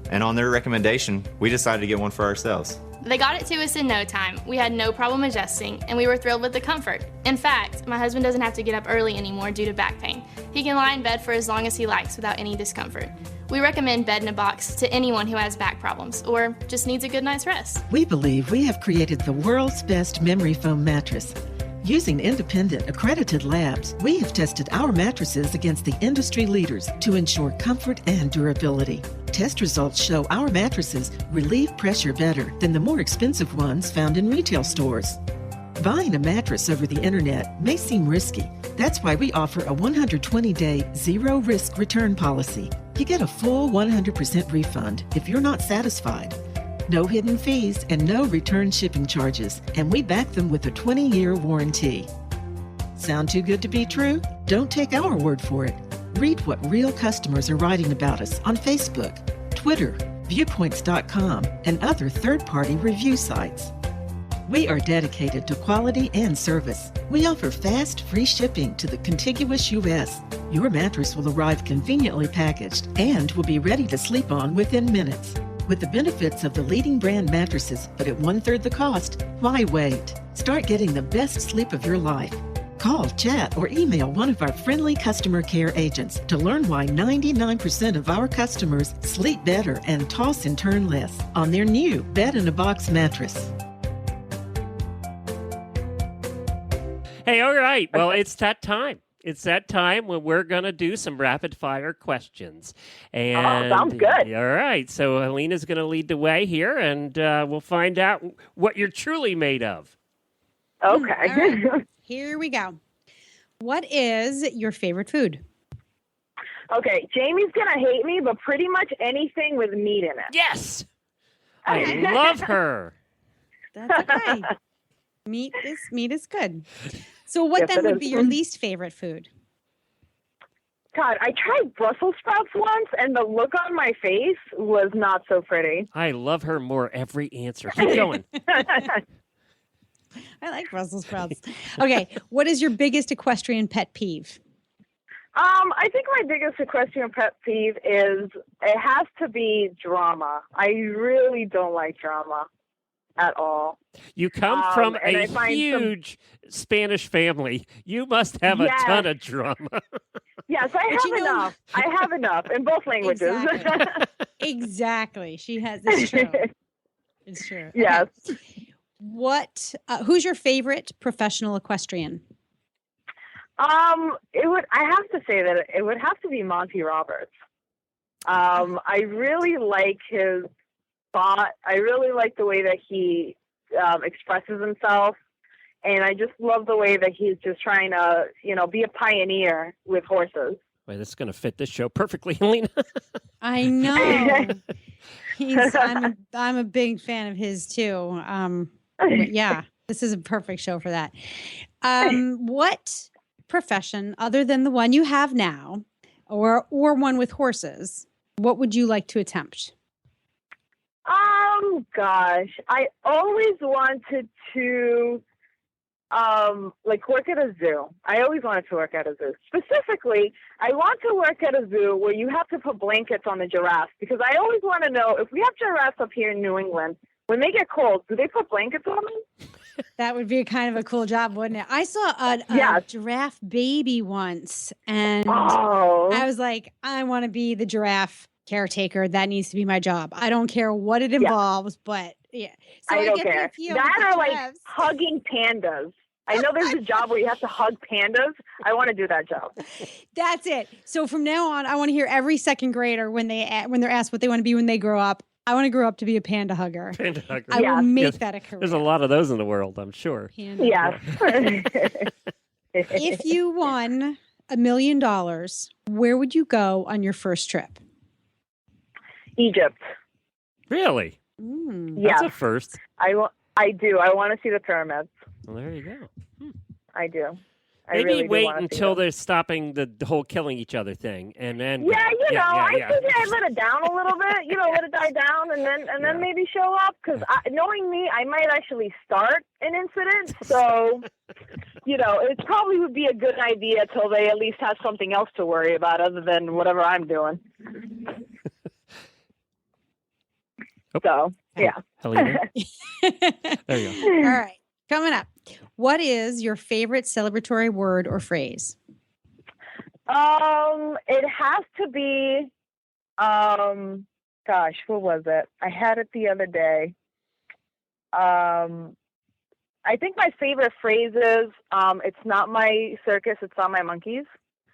And on their recommendation, we decided to get one for ourselves. They got it to us in no time. We had no problem adjusting, and we were thrilled with the comfort. In fact, my husband doesn't have to get up early anymore due to back pain. He can lie in bed for as long as he likes without any discomfort. We recommend Bed in a Box to anyone who has back problems or just needs a good night's rest. We believe we have created the world's best memory foam mattress. Using independent, accredited labs, we have tested our mattresses against the industry leaders to ensure comfort and durability. Test results show our mattresses relieve pressure better than the more expensive ones found in retail stores. Buying a mattress over the internet may seem risky. That's why we offer a 120-day zero-risk return policy. You get a full 100% refund if you're not satisfied. No hidden fees and no return shipping charges, and we back them with a 20-year warranty. Sound too good to be true? Don't take our word for it. Read what real customers are writing about us on Facebook, Twitter, Viewpoints.com, and other third-party review sites. We are dedicated to quality and service. We offer fast, free shipping to the contiguous U.S. Your mattress will arrive conveniently packaged and will be ready to sleep on within minutes. With the benefits of the leading brand mattresses, but at 1/3 the cost, why wait? Start getting the best sleep of your life. Call, chat, or email one of our friendly customer care agents to learn why 99% of our customers sleep better and toss and turn less on their new bed-in-a-box mattress. Hey, all right. Well, it's that time. It's that time when we're going to do some rapid fire questions. And sounds good. All right. So Helena's going to lead the way here, and we'll find out what you're truly made of. Okay. All right. Here we go. What is your favorite food? Okay, Jamie's going to hate me, but pretty much anything with meat in it. Yes. I love her. That's okay. Meat is good. So what Yes, then it would is. be your least favorite food? God, I tried Brussels sprouts once, and the look on my face was not so pretty. I love her more every answer. Keep going. I like Brussels sprouts. Okay, what is your biggest equestrian pet peeve? I think my biggest equestrian pet peeve is it has to be drama. I really don't like drama at all. You come from and a I find huge Spanish family. You must have a Yes. ton of drama. Yes, I But you have know- enough. I have enough in both languages. Exactly. Exactly. She has. It's true. It's true. Yes. Okay. What? Who's your favorite professional equestrian? I have to say that it would have to be Monty Roberts. I really like his thought. I really like the way that he expresses himself. And I just love the way that he's just trying to, be a pioneer with horses. Wait, this is going to fit this show perfectly, Helena. I know. I'm a big fan of his too. But yeah, this is a perfect show for that. What profession, other than the one you have now, or one with horses, what would you like to attempt? Gosh, I always wanted to, work at a zoo. I always wanted to work at a zoo. Specifically, I want to work at a zoo where you have to put blankets on the giraffes, because I always want to know, if we have giraffes up here in New England, when they get cold, do they put blankets on them? That would be kind of a cool job, wouldn't it? I saw a giraffe baby once, and I was like, I want to be the giraffe caretaker. That needs to be my job. I don't care what it involves, but yeah. So I don't get the care. appeal That with the or like giraffes. hugging pandas. I know there's a job where you have to hug pandas. I want to do that job. That's it. So from now on, I want to hear every second grader when they're asked what they want to be when they grow up. I want to grow up to be a panda hugger. Panda hugger. I will make Yes. that a career. There's a lot of those in the world, I'm sure. Panda. Yes. If you won $1 million, where would you go on your first trip? Egypt. Really? Yes. That's a first. I do. I want to see the pyramids. Well, there you go. I do. I Maybe really do wait wanna see until them. they're stopping the whole killing each other thing, and then I figured I'd let it down a little bit, let it die down, and then maybe show up. Because knowing me, I might actually start an incident. So, it probably would be a good idea till they at least have something else to worry about other than whatever I'm doing. So, yeah. Helena? There you go. All right. Coming up. What is your favorite celebratory word or phrase? It has to be, gosh, what was it? I had it the other day. I think my favorite phrase is, it's not my circus, it's not my monkeys.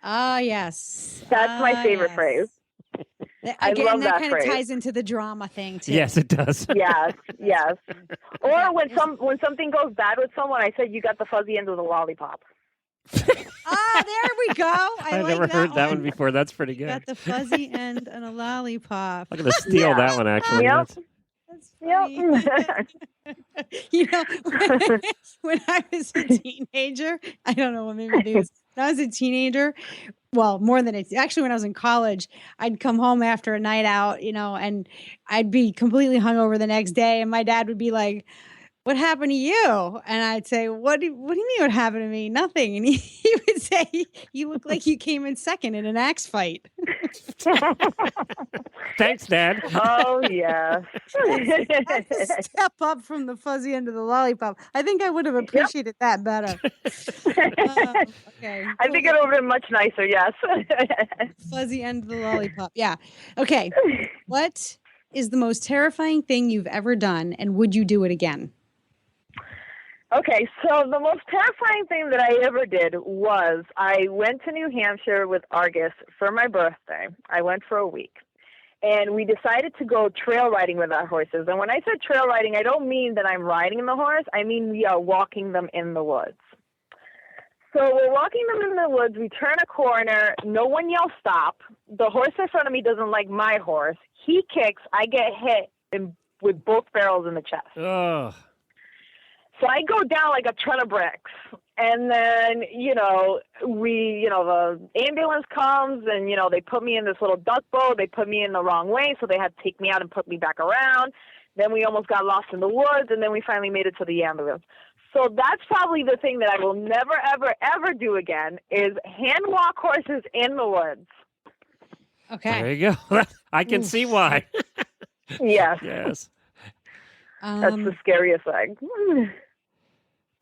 Ah, yes. That's my favorite yes. phrase. Again, that that kind of phrase. ties into the drama thing too. Yes, it does. Yes, yes. Or when something goes bad with someone, I said, you got the fuzzy end of the lollipop. Ah, there we go. I like never heard that one before. That's pretty good. Got the fuzzy end and a lollipop. I'm going to steal that one, actually. Yep. That's funny. You know, when I was a teenager, I don't know, maybe it was, when I was a teenager, well, more than it's actually when I was in college, I'd come home after a night out, you know, and I'd be completely hungover the next day. And my dad would be like, what happened to you? And I'd say, what do you mean what happened to me? Nothing. And he would say, you look like you came in second in an axe fight. Thanks, Dad. Oh, yes. Step up from the fuzzy end of the lollipop. I think I would have appreciated that better. Okay. I think it would have been much nicer, yes. Fuzzy end of the lollipop. Yeah. Okay. What is the most terrifying thing you've ever done, and would you do it again? Okay, so the most terrifying thing that I ever did was I went to New Hampshire with Argus for my birthday. I went for a week. And we decided to go trail riding with our horses. And when I said trail riding, I don't mean that I'm riding the horse. I mean we are walking them in the woods. So we're walking them in the woods. We turn a corner. No one yells stop. The horse in front of me doesn't like my horse. He kicks. I get hit with both barrels in the chest. Oh. So I go down like a ton of bricks. And then, the ambulance comes and, they put me in this little duck boat. They put me in the wrong way, so they had to take me out and put me back around. Then we almost got lost in the woods, and then we finally made it to the ambulance. So that's probably the thing that I will never, ever, ever do again is hand walk horses in the woods. Okay. There you go. I can see why. Yes. Yes. That's the scariest thing.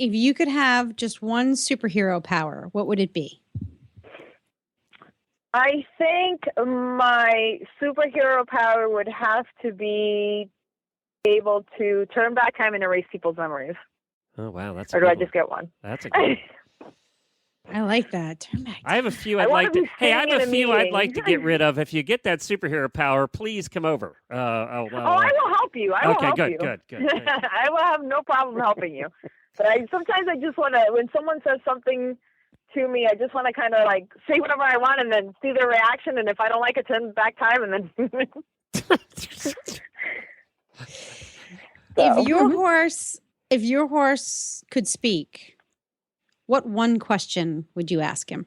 If you could have just one superhero power, what would it be? I think my superhero power would have to be able to turn back time and erase people's memories. Oh, wow. That's or do I just get one? That's a good I like that. Turn back. I have a few I'd like to. Hey, I have a few I'd like to get rid of. If you get that superhero power, please come over. I will help you. I will help you. Good. I will have no problem helping you. But sometimes I just want to, when someone says something to me, I just want to kind of like say whatever I want and then see their reaction. And if I don't like it, turn back time and then. If your horse could speak, what one question would you ask him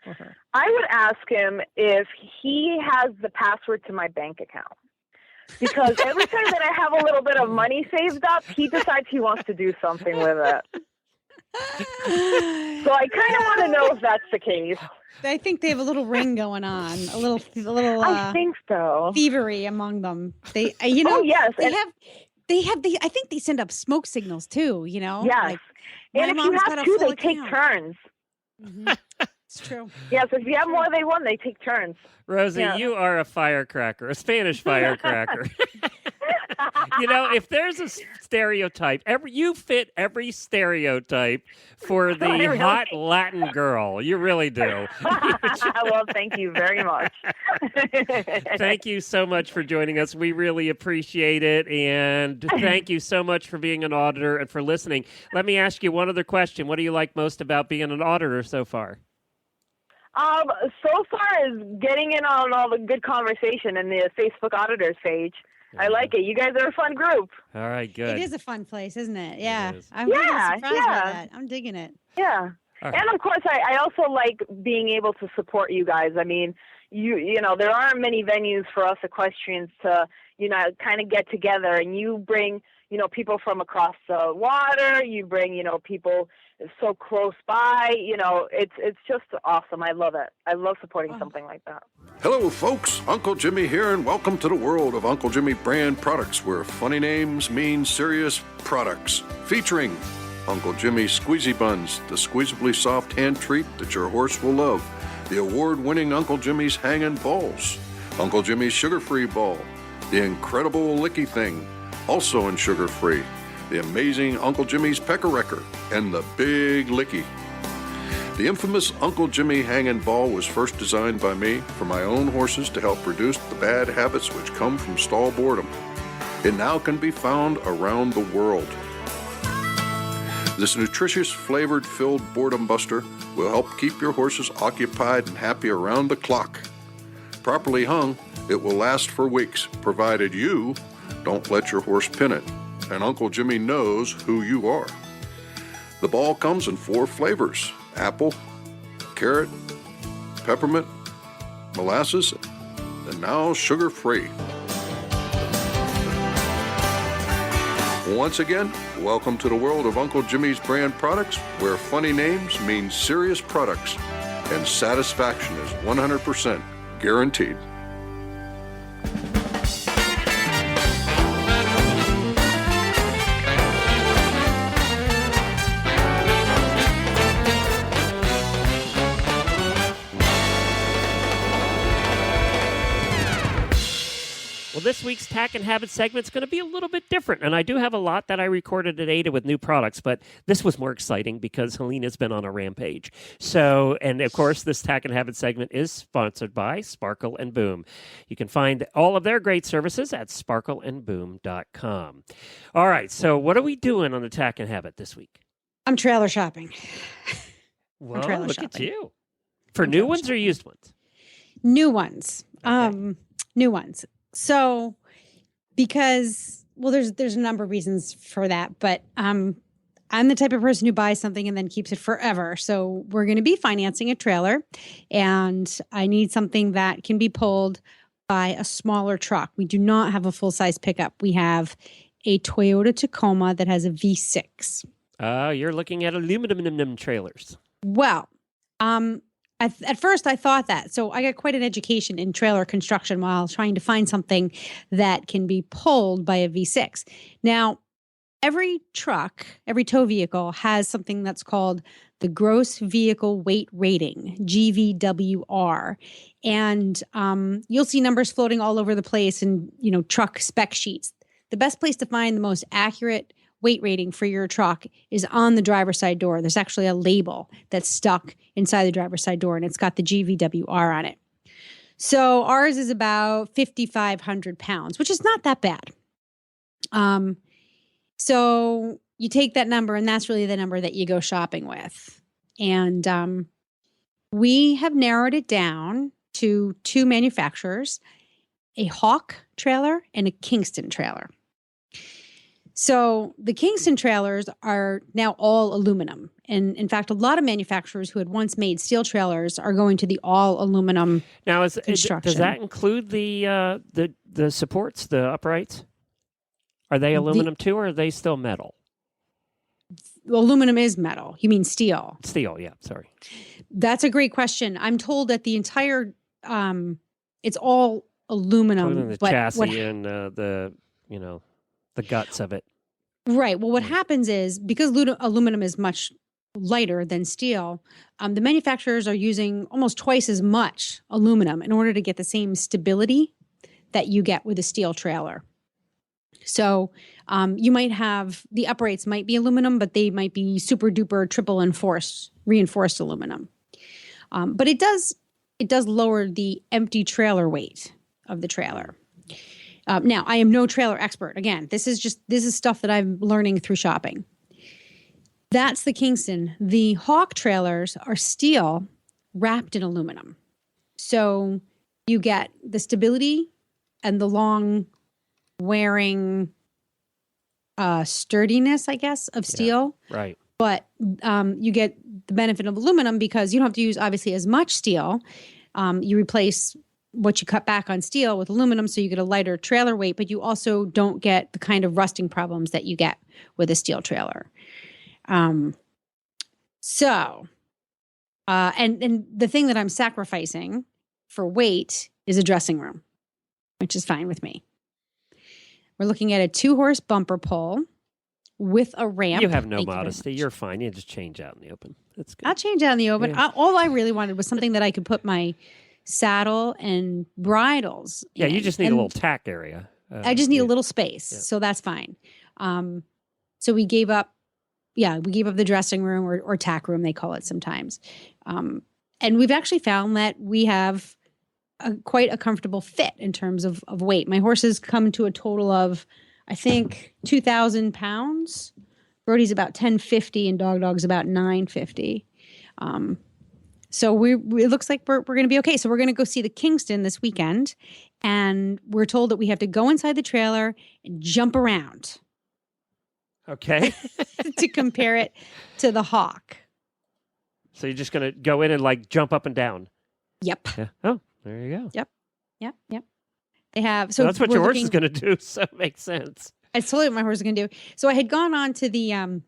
or her? I would ask him if he has the password to my bank account. Because every time that I have a little bit of money saved up, he decides he wants to do something with it. So I kind of want to know if that's the case. I think they have a little ring going on, a little. I think so. Thievery among them. They, Oh yes, They I think they send up smoke signals too. Yes, like, and if you have two, they take turns. Mm-hmm. It's true. Yes, if you have more than one, they take turns. Rosie, you are a firecracker, a Spanish firecracker. If there's a stereotype, you fit every stereotype for the hot Latin girl. You really do. Well, thank you very much. Thank you so much for joining us. We really appreciate it. And thank you so much for being an auditor and for listening. Let me ask you one other question. What do you like most about being an auditor so far? So far as getting in on all the good conversation in the Facebook auditors page. I like it. You guys are a fun group. All right, good. It is a fun place, isn't it? Yeah. It is. I'm really surprised by that. I'm digging it. Yeah. Right. And of course, I also like being able to support you guys. I mean, you know, there aren't many venues for us equestrians to, kind of get together, and you bring, people from across the water. You bring, people so close by. It's just awesome. I love it. I love supporting something like that. Hello, folks. Uncle Jimmy here, and welcome to the world of Uncle Jimmy brand products, where funny names mean serious products. Featuring Uncle Jimmy's Squeezy Buns, the squeezably soft hand treat that your horse will love. The award-winning Uncle Jimmy's Hangin' Balls. Uncle Jimmy's Sugar-Free Ball. The incredible Licky Thing, also in sugar-free. The amazing Uncle Jimmy's Pecker Wrecker, and the Big Licky. The infamous Uncle Jimmy hanging ball was first designed by me for my own horses to help reduce the bad habits which come from stall boredom. It now can be found around the world. This nutritious, flavored-filled boredom buster will help keep your horses occupied and happy around the clock. Properly hung, it will last for weeks, provided you don't let your horse pin it, and Uncle Jimmy knows who you are. The ball comes in 4 flavors: apple, carrot, peppermint, molasses, and now sugar-free. Once again, welcome to the world of Uncle Jimmy's brand products, where funny names mean serious products, and satisfaction is 100% guaranteed. Well, this week's Tack and Habit segment is going to be a little bit different, and I do have a lot that I recorded at Ada with new products, but this was more exciting because Helena's been on a rampage. So, and of course, this Tack and Habit segment is sponsored by Sparkle and Boom. You can find all of their great services at sparkleandboom.com. All right, so what are we doing on the Tack and Habit this week? I'm trailer shopping. Well, trailer look at shopping. you. For new ones or used ones? New ones. Okay. New ones. So, because, well, there's a number of reasons for that, but I'm the type of person who buys something and then keeps it forever. So we're going to be financing a trailer, and I need something that can be pulled by a smaller truck. We do not have a full-size pickup. We have a Toyota Tacoma that has a V6. You're looking at aluminum trailers. Well, at first I thought that. So I got quite an education in trailer construction while trying to find something that can be pulled by a V6. Now, every truck, every tow vehicle has something that's called the Gross Vehicle Weight Rating, GVWR. And you'll see numbers floating all over the place in, truck spec sheets. The best place to find the most accurate weight rating for your truck is on the driver's side door. There's actually a label that's stuck inside the driver's side door, and it's got the GVWR on it. So ours is about 5,500 pounds, which is not that bad. So you take that number, and that's really the number that you go shopping with. And we have narrowed it down to 2 manufacturers, a Hawk trailer and a Kingston trailer. So the Kingston trailers are now all aluminum. And in fact, a lot of manufacturers who had once made steel trailers are going to the all aluminum construction. Does that include the supports, the uprights? Are they aluminum too, or are they still metal? Aluminum is metal. You mean steel? Steel, yeah, sorry. That's a great question. I'm told that the entire, it's all aluminum. Including the chassis and the guts of it. Right. Well, what happens is, because aluminum is much lighter than steel, the manufacturers are using almost twice as much aluminum in order to get the same stability that you get with a steel trailer. So you might have, the uprights might be aluminum, but they might be super duper triple reinforced aluminum. But it does lower the empty trailer weight of the trailer. Now, I am no trailer expert. Again, this is stuff that I'm learning through shopping. That's the Kingston. The Hawk trailers are steel wrapped in aluminum. So you get the stability and the long wearing sturdiness, I guess, of steel. Yeah, right. But you get the benefit of aluminum because you don't have to use, obviously, as much steel. You replace what you cut back on steel with aluminum, so you get a lighter trailer weight, but you also don't get the kind of rusting problems that you get with a steel trailer. And the thing that I'm sacrificing for weight is a dressing room, which is fine with me. We're looking at a 2-horse bumper pull with a ramp. You have no modesty. You're fine. You just change out in the open. That's good. I'll change out in the open. Yeah. All I really wanted was something that I could put my saddle and bridles in. You just need a little and tack area. I just need a little space, so that's fine. So we gave up we gave up the dressing room or tack room, they call it sometimes. And we've actually found that we have quite a comfortable fit in terms of weight. My horses come to a total of, I think, 2,000 pounds. Brody's about 1050 and Dog's about 950. So it looks like we're going to be okay. So we're going to go see the Kingston this weekend, and we're told that we have to go inside the trailer and jump around. Okay. To compare it to the Hawk. So you're just going to go in and like jump up and down. Yep. Yeah. Oh, there you go. Yep. They have. So that's what your horse is going to do. So it makes sense. It's totally what my horse is going to do. So I had gone on to the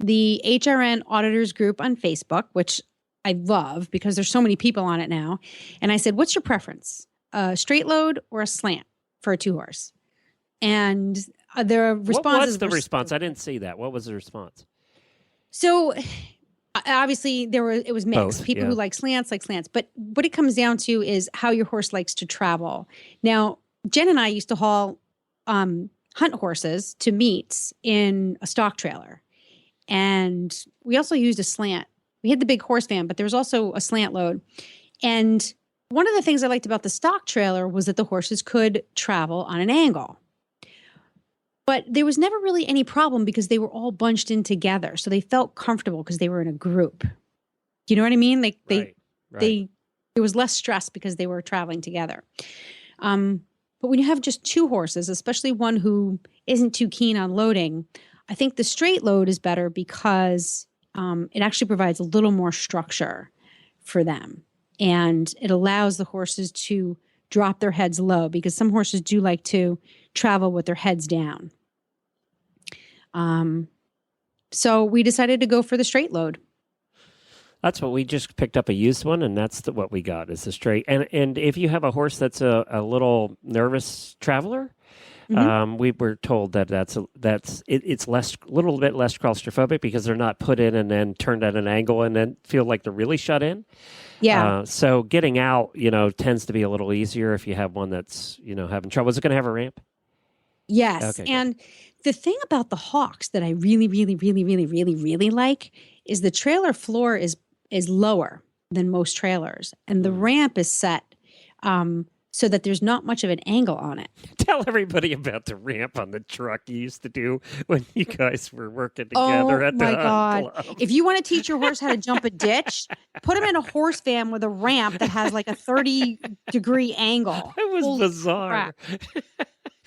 HRN Auditors group on Facebook, which I love because there's so many people on it now. And I said, what's your preference? A straight load or a slant for a 2-horse? And their responses. What was the response? I didn't see that. What was the response? So obviously it was mixed. Both, People who like slants. But what it comes down to is how your horse likes to travel. Now, Jen and I used to haul hunt horses to meets in a stock trailer. And we also used a slant. We had the big horse van, but there was also a slant load. And one of the things I liked about the stock trailer was that the horses could travel on an angle. But there was never really any problem because they were all bunched in together. So they felt comfortable because they were in a group. You know what I mean? There was less stress because they were traveling together. But when you have just 2 horses, especially one who isn't too keen on loading, I think the straight load is better because it actually provides a little more structure for them. And it allows the horses to drop their heads low because some horses do like to travel with their heads down. So we decided to go for the straight load. That's what we just picked up, a used one, and that's what we got is the straight. And if you have a horse that's a little nervous traveler, we were told that it's a little bit less claustrophobic because they're not put in and then turned at an angle and then feel like they're really shut in. Yeah. So getting out, tends to be a little easier if you have one that's having trouble. Is it going to have a ramp? Yes. Okay, and the thing about the Hawks that I really, really, really, really, really, really like is the trailer floor is lower than most trailers, and the ramp is set so that there's not much of an angle on it. Tell everybody about the ramp on the truck you used to do when you guys were working together at the God. club. If you want to teach your horse how to jump a ditch, put him in a horse van with a ramp that has like a 30-degree angle. It was bizarre.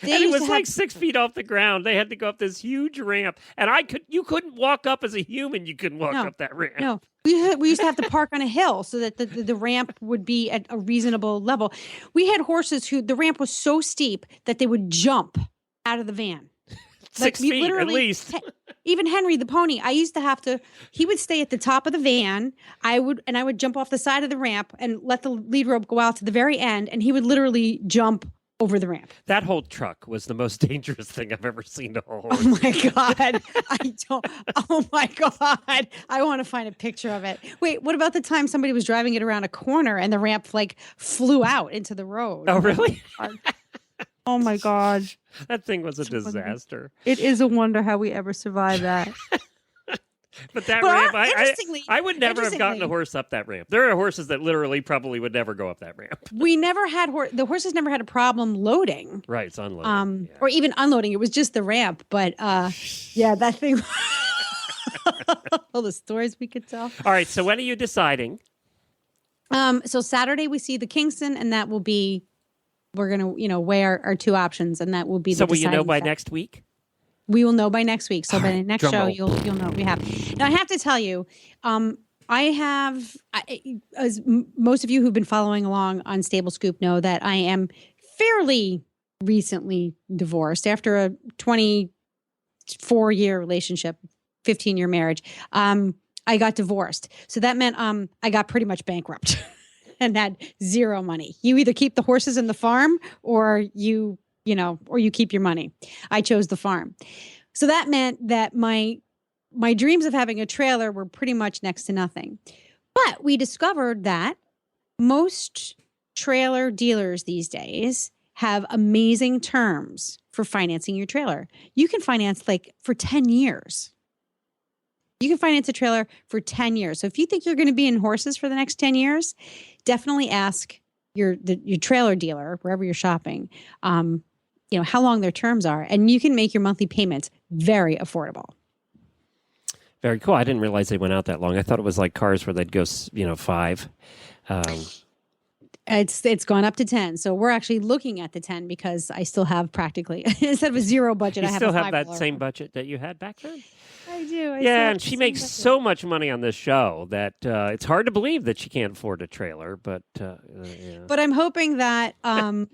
And it was like 6 feet off the ground. They had to go up this huge ramp, and you couldn't walk up as a human. You couldn't walk up that ramp. No, we used to have to park on a hill so that the ramp would be at a reasonable level. We had horses who the ramp was so steep that they would jump out of the van. 6 feet at least. Even Henry, the pony, I used to have to, he would stay at the top of the van. I would jump off the side of the ramp and let the lead rope go out to the very end. And he would literally jump over the ramp. That whole truck was the most dangerous thing I've ever seen to a horse. Oh my God. Oh my God. I want to find a picture of it. Wait, what about the time somebody was driving it around a corner and the ramp flew out into the road? Oh, really? Oh my God. That thing was a disaster. It is a wonder how we ever survived that. But that ramp, I would never have gotten a horse up that ramp. There are horses that literally probably would never go up that ramp. We never had the horses never had a problem loading. Right, it's unloading. Or even unloading. It was just the ramp. But that thing. All the stories we could tell. All right, so when are you deciding? So Saturday we see the Kingston, and that will be, we're gonna weigh our 2 options, and that will be. So will you know by next week? We will know by next week. So by the next show, roll. you'll know what we have. Now I have to tell you, as most of you who've been following along on Stable Scoop know, that I am fairly recently divorced after a 24-year relationship, 15-year marriage. I got divorced, so that meant I got pretty much bankrupt and had zero money. You either keep the horses in the farm, or you keep your money. I chose the farm. So that meant that my dreams of having a trailer were pretty much next to nothing. But we discovered that most trailer dealers these days have amazing terms for financing your trailer. You can finance for 10 years. You can finance a trailer for 10 years. So if you think you're going to be in horses for the next 10 years, definitely ask your trailer dealer, wherever you're shopping, how long their terms are. And you can make your monthly payments very affordable. Very cool. I didn't realize they went out that long. I thought it was like cars where they'd go, 5. It's gone up to 10. So we're actually looking at the 10 because I still have practically, instead of a 0 budget, You I have still a have that $5 same budget that you had back then? I do. Yeah, and she makes so much money on this show that it's hard to believe that she can't afford a trailer. But yeah. But I'm hoping that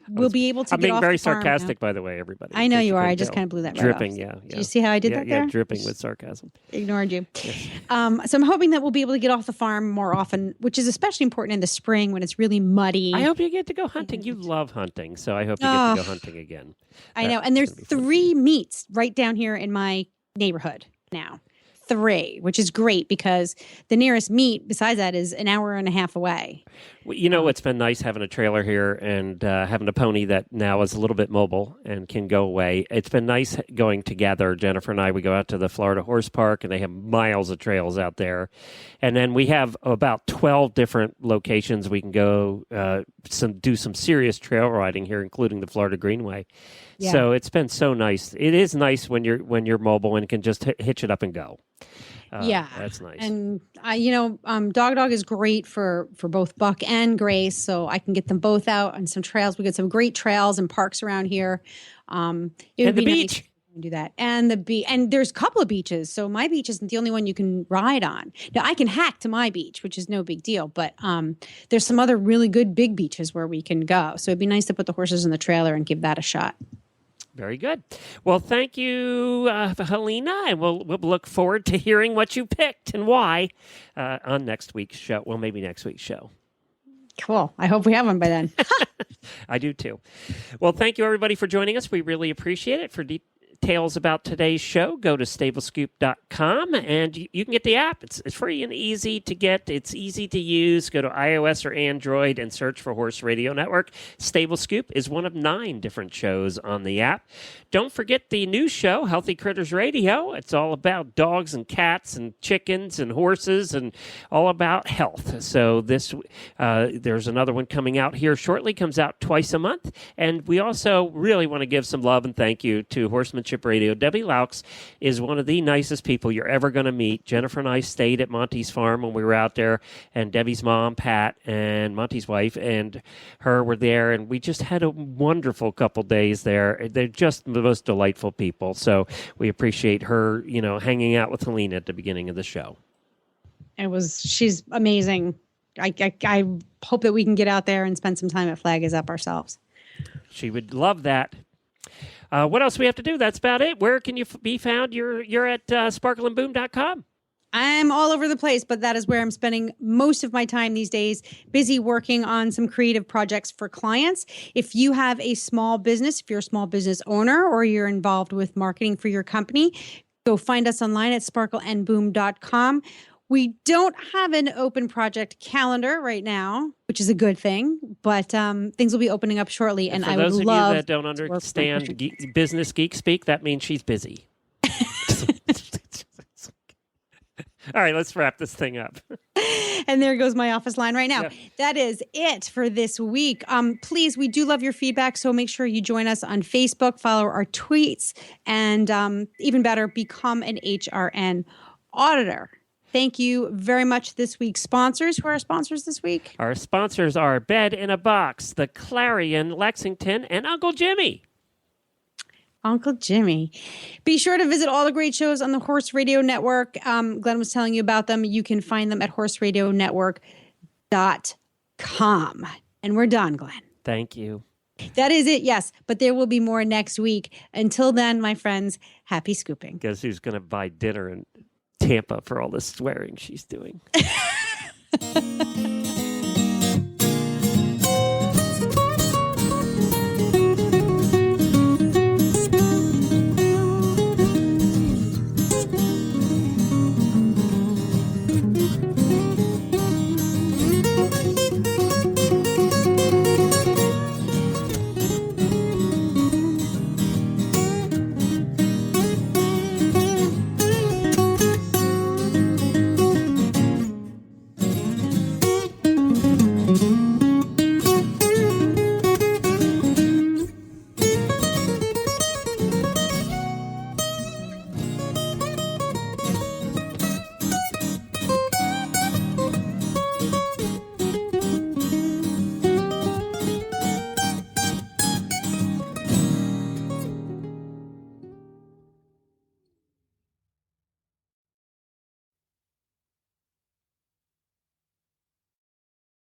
we'll be able to I'm get being off very the farm sarcastic, now. by the way, everybody. I know in case you are. couldn't I just tell. kind of blew that right dripping. off. Yeah. Did you see how I did that there? Yeah, dripping with sarcasm. Ignored you. Yes. So I'm hoping that we'll be able to get off the farm more often, which is especially important in the spring when it's really muddy. I hope you get to go hunting. You love hunting, so I hope you get to go hunting again. I know. And there's 3 meets right down here in my neighborhood now. 3, which is great because the nearest meet besides that is an hour and a half away. Well, it's been nice having a trailer here and having a pony that now is a little bit mobile and can go away. It's been nice going together. Jennifer and I, we go out to the Florida Horse Park, and they have miles of trails out there. And then we have about 12 different locations we can go do some serious trail riding here, including the Florida Greenway. Yeah. So it's been so nice. It is nice when you're mobile and can just hitch it up and go. Yeah, that's nice. And Dog is great for both Buck and Grace, so I can get them both out on some trails. We got some great trails and parks around here. And the beach. Nice do that, and and there's a couple of beaches. So my beach isn't the only one you can ride on. Now I can hack to my beach, which is no big deal. But there's some other really good big beaches where we can go. So it'd be nice to put the horses in the trailer and give that a shot. Very good. Well, thank you, Helena, and we'll look forward to hearing what you picked and why on next week's show. Well, maybe next week's show. Cool. I hope we have one by then. I do too. Well, thank you, everybody, for joining us. We really appreciate it. For details about today's show, go to stablescoop.com, and you can get the app. It's free and easy to get. It's easy to use. Go to iOS or Android and search for Horse Radio Network. Stable Scoop is one of 9 different shows on the app. Don't forget the new show, Healthy Critters Radio. It's all about dogs and cats and chickens and horses and all about health. So there's another one coming out here shortly, comes out twice a month. And we also really want to give some love and thank you to Horsemanship Radio. Debbie Laux is one of the nicest people you're ever going to meet. Jennifer and I stayed at Monty's farm when we were out there, and Debbie's mom, Pat, and Monty's wife and her were there, and we just had a wonderful couple days there. They're just the most delightful people. So we appreciate her, hanging out with Helena at the beginning of the show. She's amazing. I hope that we can get out there and spend some time at Flag Is Up ourselves. She would love that. What else we have to do? That's about it. Where can you be found? You're at sparkleandboom.com. I'm all over the place, but that is where I'm spending most of my time these days, busy working on some creative projects for clients. If you have a small business, if you're a small business owner or you're involved with marketing for your company, go find us online at sparkleandboom.com. We don't have an open project calendar right now, which is a good thing, but things will be opening up shortly. And I would love. For those of you that don't understand business geek speak, that means she's busy. All right, let's wrap this thing up. And there goes my office line right now. Yeah. That is it for this week. Please, we do love your feedback, so make sure you join us on Facebook, follow our tweets, and even better, become an HRN auditor. Thank you very much this week's sponsors. Who are our sponsors this week? Our sponsors are Bed in a Box, The Clarion, Lexington, and Uncle Jimmy. Uncle Jimmy. Be sure to visit all the great shows on the Horse Radio Network. Glenn was telling you about them. You can find them at horseradionetwork.com. And we're done, Glenn. Thank you. That is it, yes. But there will be more next week. Until then, my friends, happy scooping. Guess who's going to buy dinner in Tampa for all the swearing she's doing?